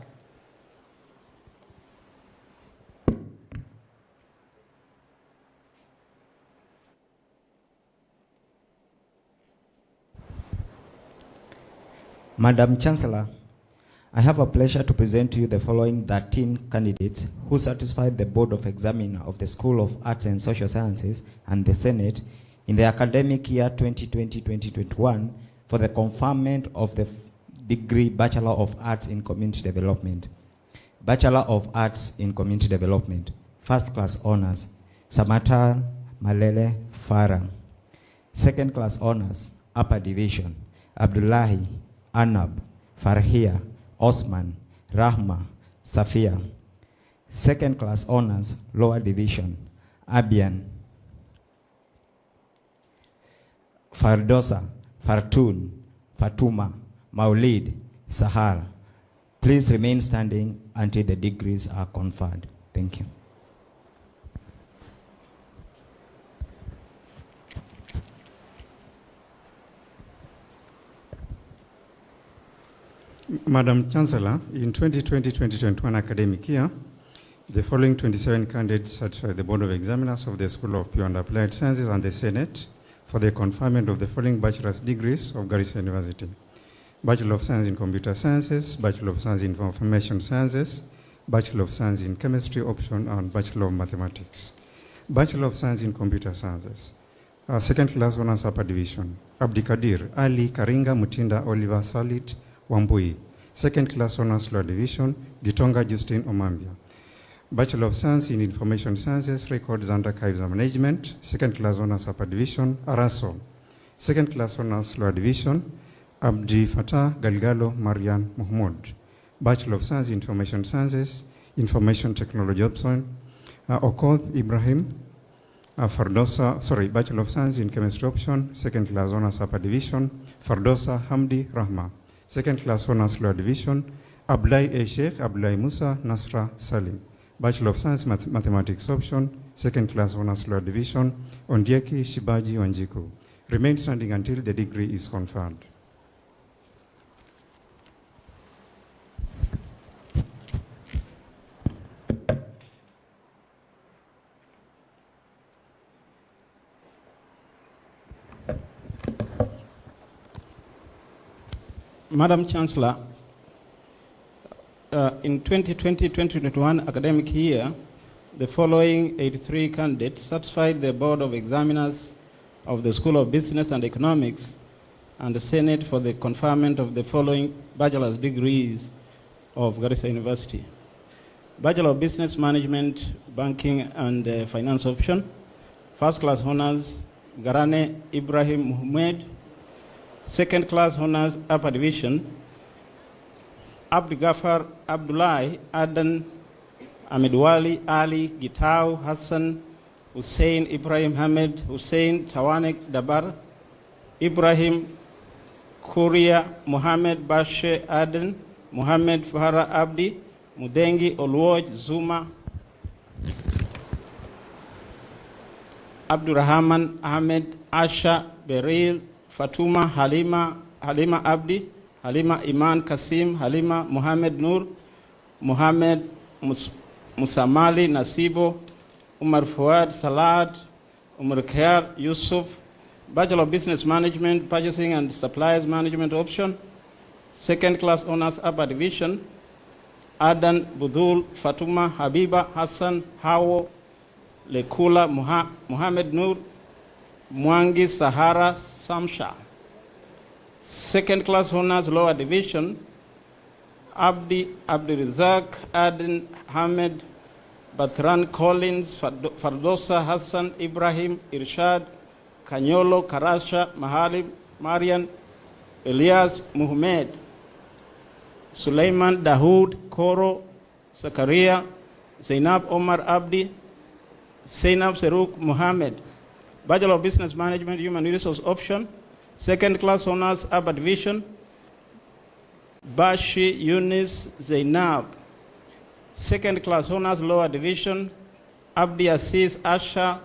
Madam Chancellor, I have a pleasure to present to you the following 13 candidates who satisfied the Board of Examiner of the School of Arts and Social Sciences and the Senate in the academic year 2020-2021 for the conferment of the degree Bachelor of Arts in Community Development. Bachelor of Arts in Community Development, First Class Honors, Samata Malele Farah. Second Class Honors, Upper Division, Abdullahi, Anab, Farhia, Osman, Rahma, Safia. Second Class Honors, Lower Division, Abian, Fardosa, Fartun, Fatuma, Maulid, Sahar. Please remain standing until the degrees are conferred. Thank you. Madam Chancellor, in 2020-2021 academic year, the following 27 candidates certified the Board of Examiners of the School of Pure and Applied Sciences and the Senate for the conferment of the following bachelor's degrees of Garissa University: Bachelor of Science in Computer Sciences, Bachelor of Science in Information Sciences, Bachelor of Science in Chemistry option, and Bachelor of Mathematics. Bachelor of Science in Computer Sciences. Second class honors upper division: Abdikadir Ali Karinga Mutinda Oliver Salit Wambui. Second class honors lower division: Gitonga Justin Omambia. Bachelor of Science in Information Sciences, Records and Archives Management. Second class honors upper division: Araso. Second class honors lower division: Abdi Fatah Galgalo Marian Mahmoud. Bachelor of Science in Information Sciences, Information Technology option: Okoth Ibrahim. Bachelor of Science in Chemistry option, second class honors upper division: Fardosa Hamdi Rahma. Second class honors lower division: Ablai A. Sheikh, Ablai Musa, Nasra Salim. Bachelor of Science Mathematics option, second class honors lower division: Ondieki Shibaji Wanjiku. Remain standing until the degree is conferred. Madam Chancellor, in 2020-2021 academic year, the following 83 candidates satisfied the Board of Examiners of the School of Business and Economics and the Senate for the conferment of the following bachelor's degrees of Garissa University: Bachelor of Business Management, Banking and Finance option. First class honors, Garane Ibrahim Muhammad. Second class honors upper division, Abdi Gafar Abdullahi Adan Amidwali Ali Gitau Hassan Hussein Ibrahim Hamid Hussein Tawanek Dabar Ibrahim Kuria Muhammad Bashe Adan Muhammad Fahara Abdi Mudengi Olwoj Zuma Abdurrahman Ahmed Asha Beril Fatuma Halima Abdi, Halima Iman Kasim, Halima Muhammad Nur, Muhammad Musamali Nasibo, Umar Fuad Salad, Umar Khair Yusuf. Bachelor of Business Management, Purchasing and Supplies Management option. Second class honors upper division, Adan Budul Fatuma Habiba Hassan Hawo Lekula Muhammad Nur, Mwangi Sahara Samsha. Second class honors lower division, Abdirizak Aden Ahmed Batran Collins Fardosa Hassan Ibrahim Irshad Kanyolo Karasha Mahalim Marian Elias Muhammad Suleiman Dahoud Koro Zakaria Zainab Omar Abdi Zainab Seruk Muhammad. Bachelor of Business Management, Human Resource option. Second class honors upper division, Bashi Yunis Zainab. Second class honors lower division, Abdi Aziz Asha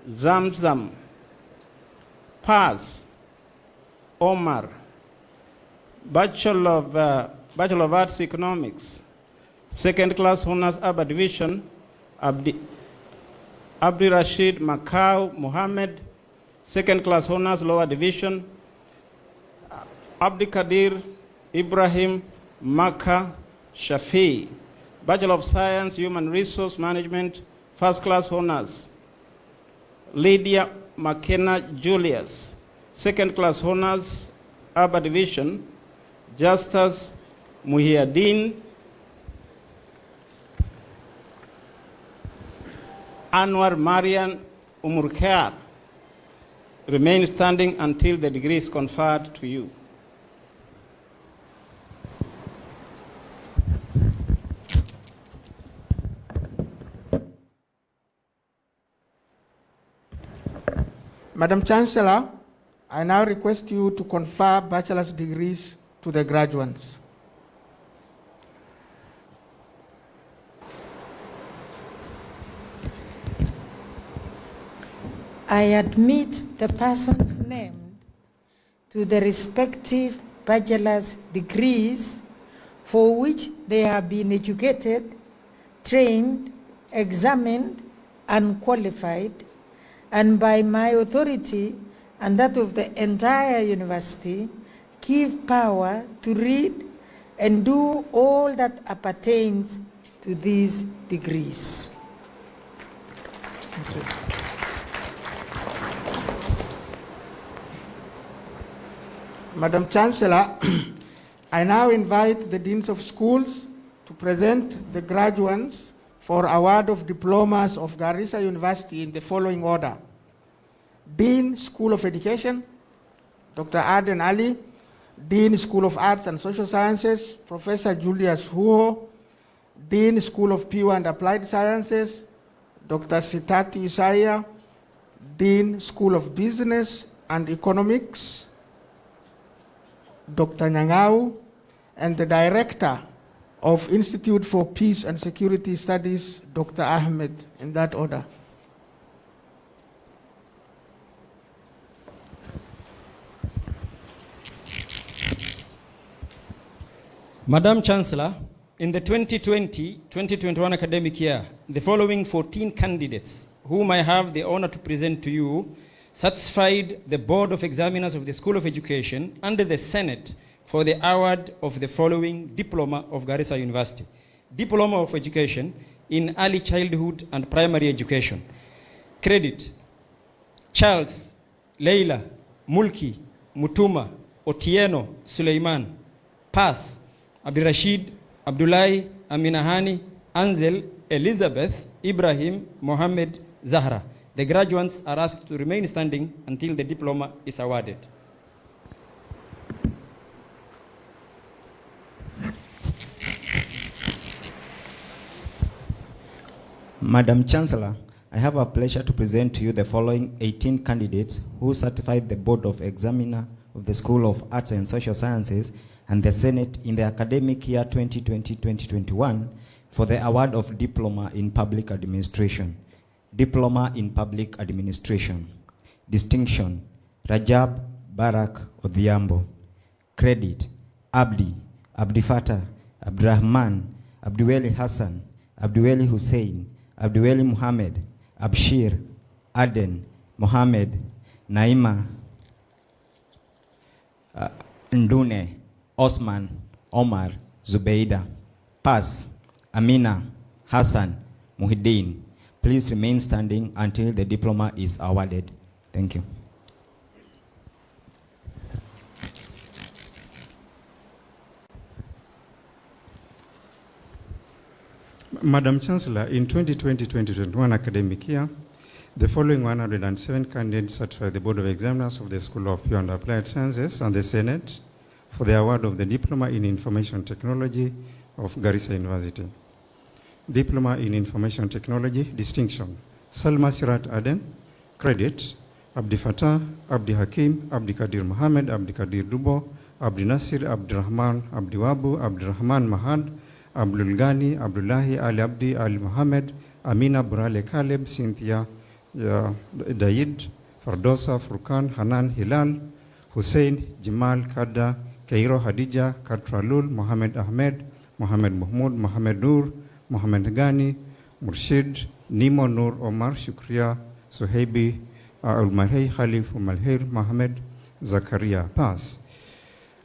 Zamzam. Pass Omar. Bachelor of Arts Economics. Second class honors upper division, Abdi Rashid Makau Mohammed. Second class honors lower division, Abdi Kadir Ibrahim Maka Shafi. Bachelor of Science, Human Resource Management, first class honors, Lydia McKenna Julius. Second class honors upper division, Justus Muhyiddin Anwar Marian Umurkar. Remain standing until the degree is conferred to you. Madam Chancellor, I now request you to confer bachelor's degrees to the graduates. I admit the persons named to the respective bachelor's degrees for which they have been educated, trained, examined, and qualified, and by my authority and that of the entire university, give power to read and do all that appertains to these degrees. Thank you. Madam Chancellor, I now invite the Deans of Schools to present the graduates for award of diplomas of Garissa University in the following order. Dean, School of Education, Dr. Aden Ali. Dean, School of Arts and Social Sciences, Professor Julius Huho. Dean, School of Pure and Applied Sciences, Dr. Sitati Isaiah. Dean, School of Business and Economics, Dr. Nyang'au, and the Director of Institute for Peace and Security Studies, Dr. Ahmed, in that order. Madam Chancellor, in the 2020-2021 academic year, the following 14 candidates, whom I have the honor to present to you, satisfied the Board of Examiners of the School of Education and the Senate for the award of the following Diploma of Garissa University. Diploma of Education in Early Childhood and Primary Education. Credit: Charles, Leila, Mulki, Mutuma, Otieno, Suleiman. Pass: Abdirashid, Abdullahi, Aminahani, Anzel, Elizabeth, Ibrahim, Mohammed, Zahra. The graduates are asked to remain standing until the diploma is awarded. Madam Chancellor, I have a pleasure to present to you the following 18 candidates who certified the Board of Examiner of the School of Arts and Social Sciences and the Senate in the academic year 2020-2021 for the award of Diploma in Public Administration. Diploma in Public Administration. Distinction: Rajab Barak Odhiambo. Credit: Abdi, Abdifata, Abdurrahman, Abdiweli Hassan, Abdiweli Hussein, Abdiweli Muhammad, Abshir, Aden, Mohammed, Naima, Ndune, Osman, Omar, Zubeida. Pass: Amina, Hassan, Muhyiddin. Please remain standing until the diploma is awarded. Thank you. Madam Chancellor, in 2020-2021 academic year, the following 107 candidates certified the Board of Examiners of the School of Pure and Applied Sciences and the Senate for the award of the Diploma in Information Technology of Garissa University. Diploma in Information Technology, Distinction: Salma Sirat Aden. Credit: Abdi Fatah, Abdi Hakim, Abdi Kadir Mohammed, Abdi Kadir Dubo, Abdi Nasir, Abdurrahman, Abdi Wabu, Abdurrahman Mahad, Abdul Ghani, Abdullahi, Ali Abdi, Ali Mohammed, Amina Burale Kaleb, Cynthia Daid, Fardosa, Furkan, Hanan, Hilal, Hussein, Jimal, Kada, Kairo, Hadija, Katralul, Mohammed Ahmed, Mohammed Mahmoud, Mohammed Nur, Mohammed Ghani, Murshid, Nimo Nur, Omar, Shukriya, Suhaibi, Ulmarhei, Khalif, Umalhir, Mohammed, Zakaria. Pass: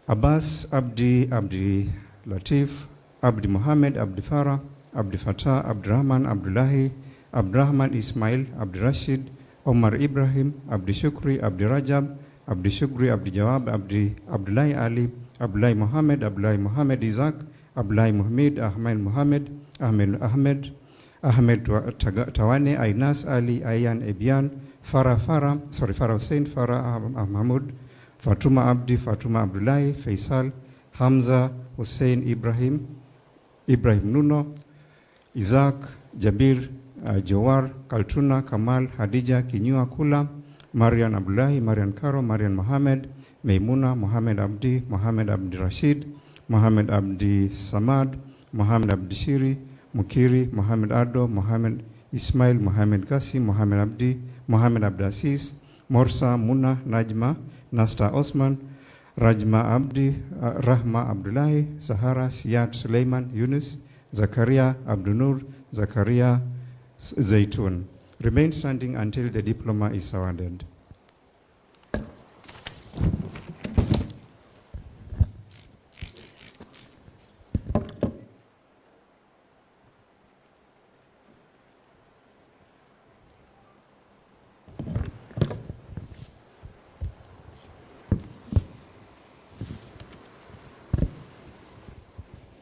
Abbas, Abdi, Abdi Latif, Abdi Mohammed, Abdi Farah, Abdi Fatah, Abdurrahman, Abdullahi, Abdurrahman Ismail, Abdi Rashid, Omar Ibrahim, Abdi Shukri, Abdi Rajab, Abdi Shukri, Abdi Jawab, Abdullahi Ali, Abdullahi Mohammed Isaac, Abdullahi Muhammad, Ahmed Mohammed, Ahmed Tawane, Ainas Ali, Ayan Ebian, Farah Hussein, Farah Mahmud, Fatuma Abdi, Fatuma Abdullahi, Faisal, Hamza, Hussein, Ibrahim Nuno, Isaac, Jabir, Jawar, Kaltuna, Kamal, Hadija, Kinyua Kula, Marian Abdullahi, Marian Karo, Marian Mohammed, Maimuna, Mohammed Abdi Rashid, Mohammed Abdi Samad, Mohammed Abdi Shiri, Mukiri, Mohammed Ado, Mohammed Ismail, Mohammed Gassi, Mohammed Abdi, Mohammed Abdasis, Morsa, Muna, Najma, Nasta Osman, Rahma Abdullahi, Sahara Siad Suleiman Yunus, Zakaria Abdunur, Zakaria Zaitun. Remain standing until the diploma is awarded.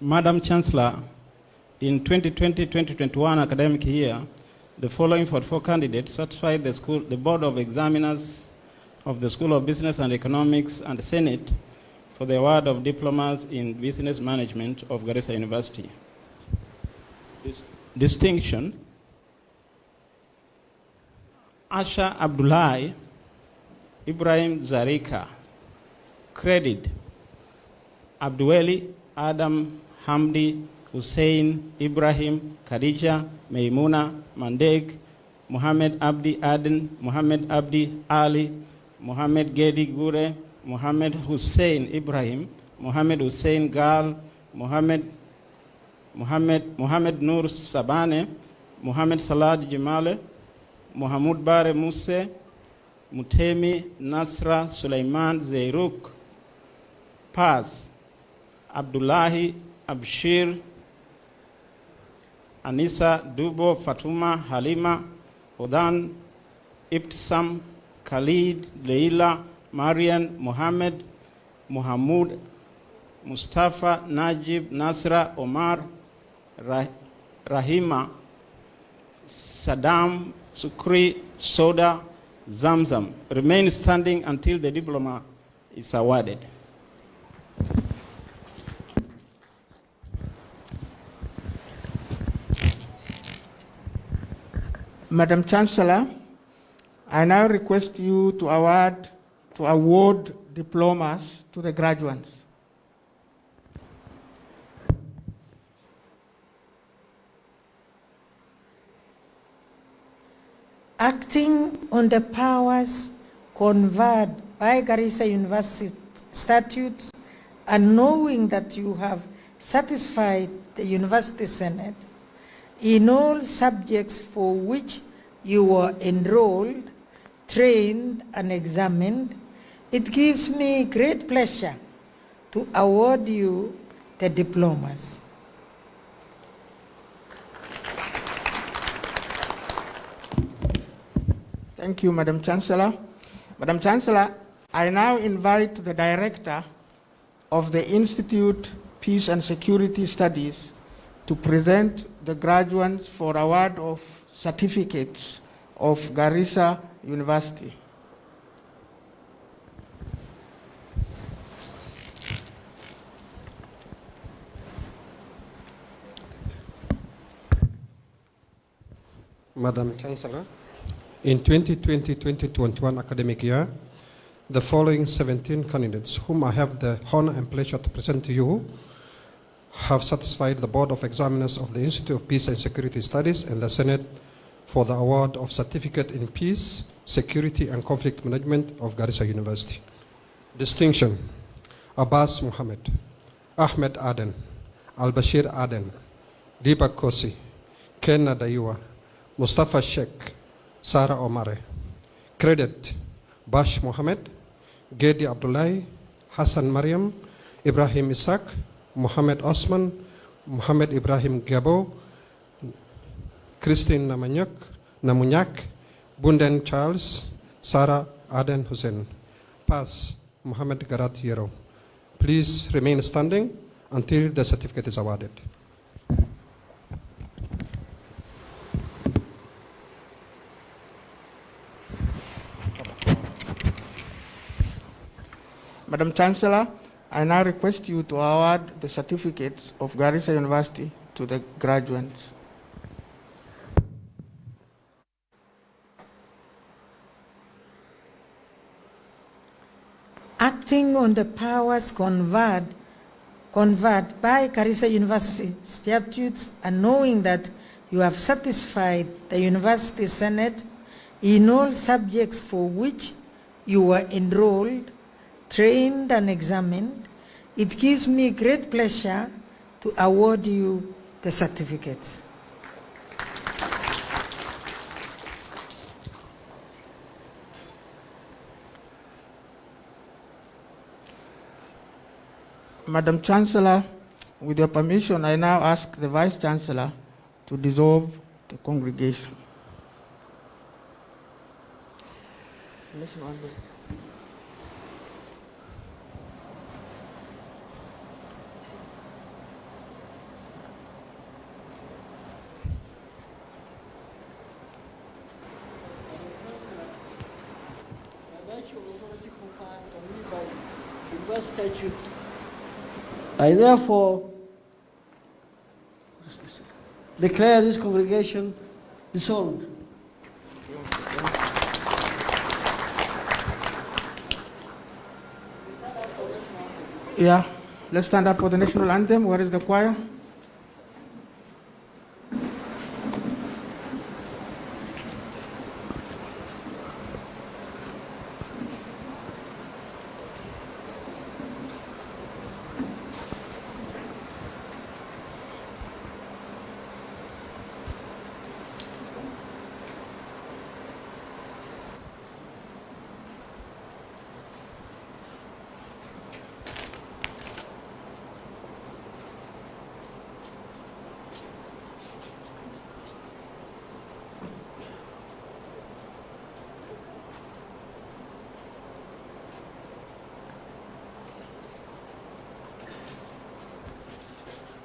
Madam Chancellor, in 2020-2021 academic year, the following 44 candidates certified the Board of Examiners of the School of Business and Economics and the Senate for the award of diplomas in business management of Garissa University. Distinction: Asha Abdullahi, Ibrahim Zarika. Credit: Abdueli Adam Hamdi, Hussein, Ibrahim, Khadija, Maimuna, Mandeg, Muhammad Abdi Aden, Muhammad Abdi Ali, Muhammad Gedi Gure, Muhammad Hussein Ibrahim, Muhammad Hussein Gal, Muhammad Nur Sabane, Muhammad Salad Jamale, Muhammad Bare Muse, Mutemi Nasra Suleiman Zeiruk. Pass: Abdullahi Abshir, Anisa Dubo, Fatuma Halima, Odan Ibtisam, Khalid, Leila, Marian, Muhammad, Muhammad, Mustafa, Najib, Nasra, Omar, Rahima, Saddam, Sukri, Soda, Zamzam. Remain standing until the diploma is awarded. Madam Chancellor, I now request you to award diplomas to the graduates. Acting on the powers conferred by Garissa University statutes and knowing that you have satisfied the University Senate in all subjects for which you were enrolled, trained, and examined, it gives me great pleasure to award you the diplomas. Thank you, Madam Chancellor. Madam Chancellor, I now invite the Director of the Institute Peace and Security Studies to present the graduates for award of certificates of Garissa University. Madam Chancellor, in 2020-2021 academic year, the following 17 candidates, whom I have the honor and pleasure to present to you, have satisfied the Board of Examiners of the Institute of Peace and Security Studies and the Senate for the award of Certificate in Peace, Security and Conflict Management of Garissa University. Distinction: Abbas Muhammad, Ahmed Aden, Al-Bashir Aden, Deepak Kosi, Ken Nadayua, Mustafa Sheikh, Sarah Omare. Credit: Bash Mohammed, Gedi Abdullahi, Hassan Mariam, Ibrahim Isaac, Muhammad Osman, Muhammad Ibrahim Gabo, Christine Namunyak, Bunden Charles, Sarah Aden Hussein. Pass: Muhammad Garat Yero. Please remain standing until the certificate is awarded. Madam Chancellor, I now request you to award the certificates of Garissa University to the graduates. Acting on the powers conferred by Garissa University statutes and knowing that you have satisfied the University Senate in all subjects for which you were enrolled, trained and examined, it gives me great pleasure to award you the certificates. Madam Chancellor, with your permission, I now ask the Vice Chancellor to dissolve the congregation. I therefore declare this congregation dissolved. Yeah, let's stand up for the national anthem. Where is the choir?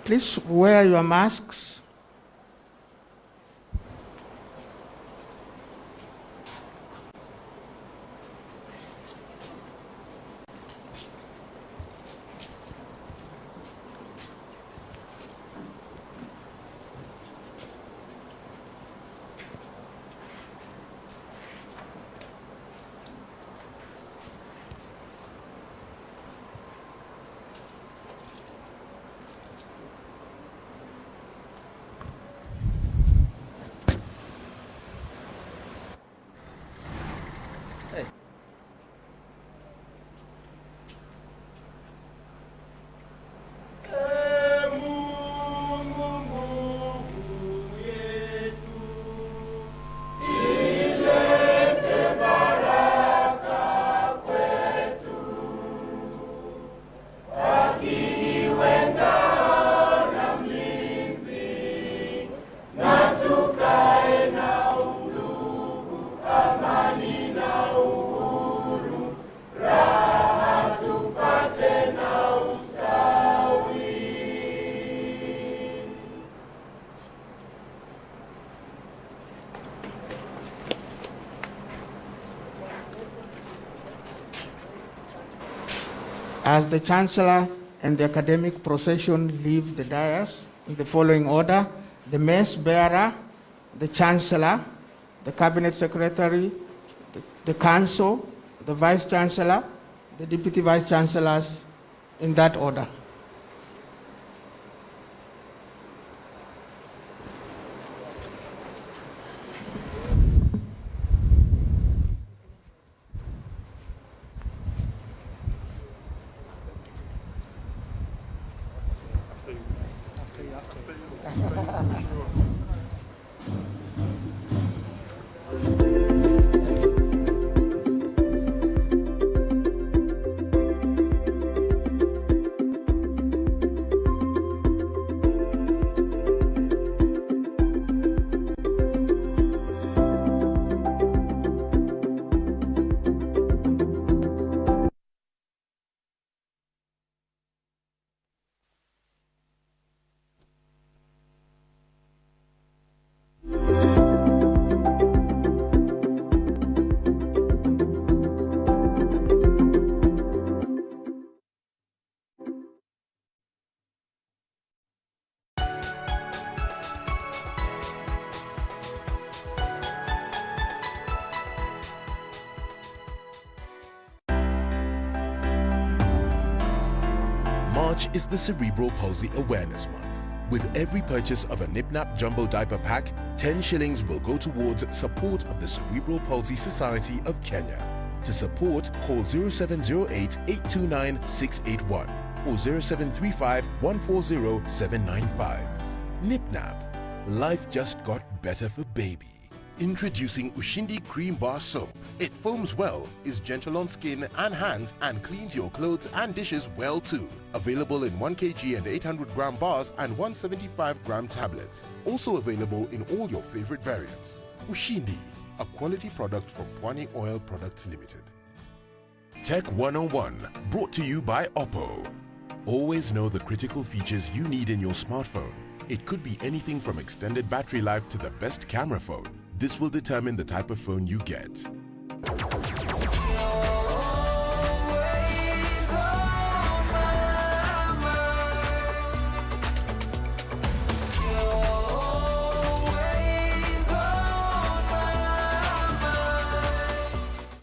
Please wear your masks. As the Chancellor and the academic procession leave the dais in the following order: the mace bearer, the Chancellor, the Cabinet Secretary, the Council, the Vice Chancellor, the Deputy Vice Chancellors, in that order. March is the Cerebral Palsy Awareness Month. With every purchase of a Nip-Nap Jumbo Diaper Pack, 10 shillings will go towards support of the Cerebral Palsy Society of Kenya. To support, call 0708-829-681 or 0735-140-795. Nip-Nap. Life just got better for baby. Introducing Ushindi Cream Bar Soap. It foams well, is gentle on skin and hands, and cleans your clothes and dishes well too. Available in 1 kg and 800 gram bars and 175 gram tablets. Also available in all your favorite variants. Ushindi, a quality product from Pwani Oil Products Limited. Tech 101, brought to you by Oppo. Always know the critical features you need in your smartphone. It could be anything from extended battery life to the best camera phone. This will determine the type of phone you get.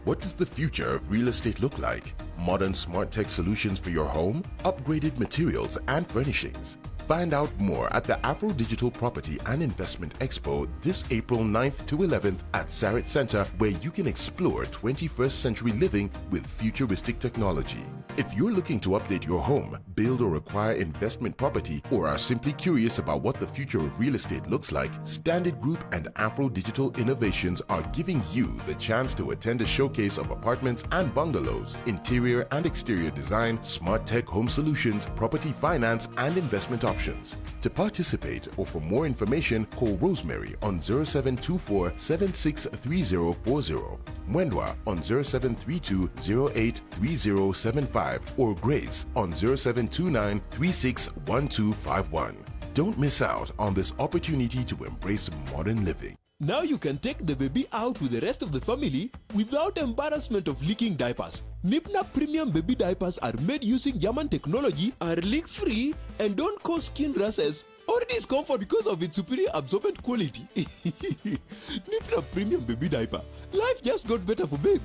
What does the future of real estate look like? Modern smart tech solutions for your home? Upgraded materials and furnishings? Find out more at the Afro Digital Property and Investment Expo this April 9th to 11th at Sarit Center, where you can explore 21st century living with futuristic technology. If you're looking to update your home, build or acquire investment property, or are simply curious about what the future of real estate looks like, Standard Group and Afro Digital Innovations are giving you the chance to attend a showcase of apartments and bungalows, interior and exterior design, smart tech home solutions, property finance and investment options. To participate or for more information, call Rosemary on 0724 763040, Mwendwa on 0732 083075, or Grace on 0729 361251. Don't miss out on this opportunity to embrace modern living. Now you can take the baby out with the rest of the family without embarrassment of leaking diapers. Nip-Nap Premium Baby Diapers are made using German technology, are leak-free, and don't cause skin rashes or discomfort because of its superior absorbent quality. Nip-Nap Premium Baby Diaper. Life just got better for baby.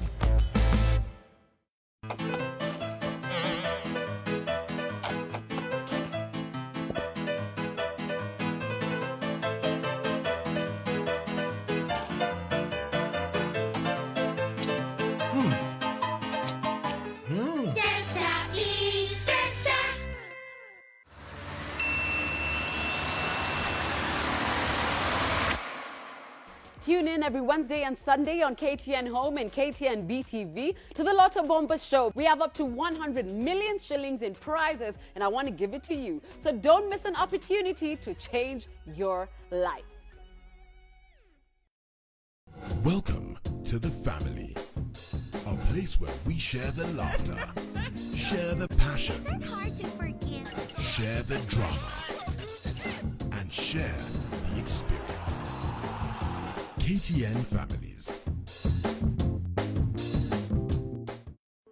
Tune in every Wednesday and Sunday on KTN Home and KTN BTV to the Lotto Bomba Show. We have up to 100 million shillings in prizes, and I want to give it to you. So don't miss an opportunity to change your life. Welcome to the family. A place where we share the laughter, share the passion, share the drama, and share the experience. KTN Families.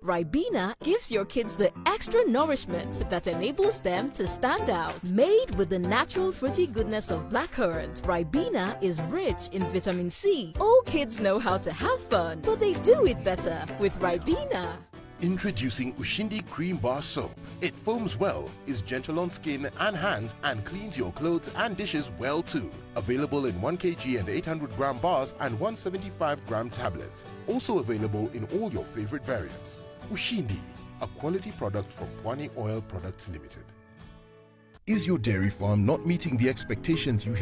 Ribena gives your kids the extra nourishment that enables them to stand out. Made with the natural fruity goodness of blackcurrant, Ribena is rich in vitamin C. All kids know how to have fun, but they do it better with Ribena. Introducing Ushindi Cream Bar Soap. It foams well, is gentle on skin and hands, and cleans your clothes and dishes well too. Available in 1 kg and 800 gram bars and 175 gram tablets. Also available in all your favorite variants. Ushindi, a quality product from Pwani Oil Products Limited. Is your dairy farm not meeting the expectations you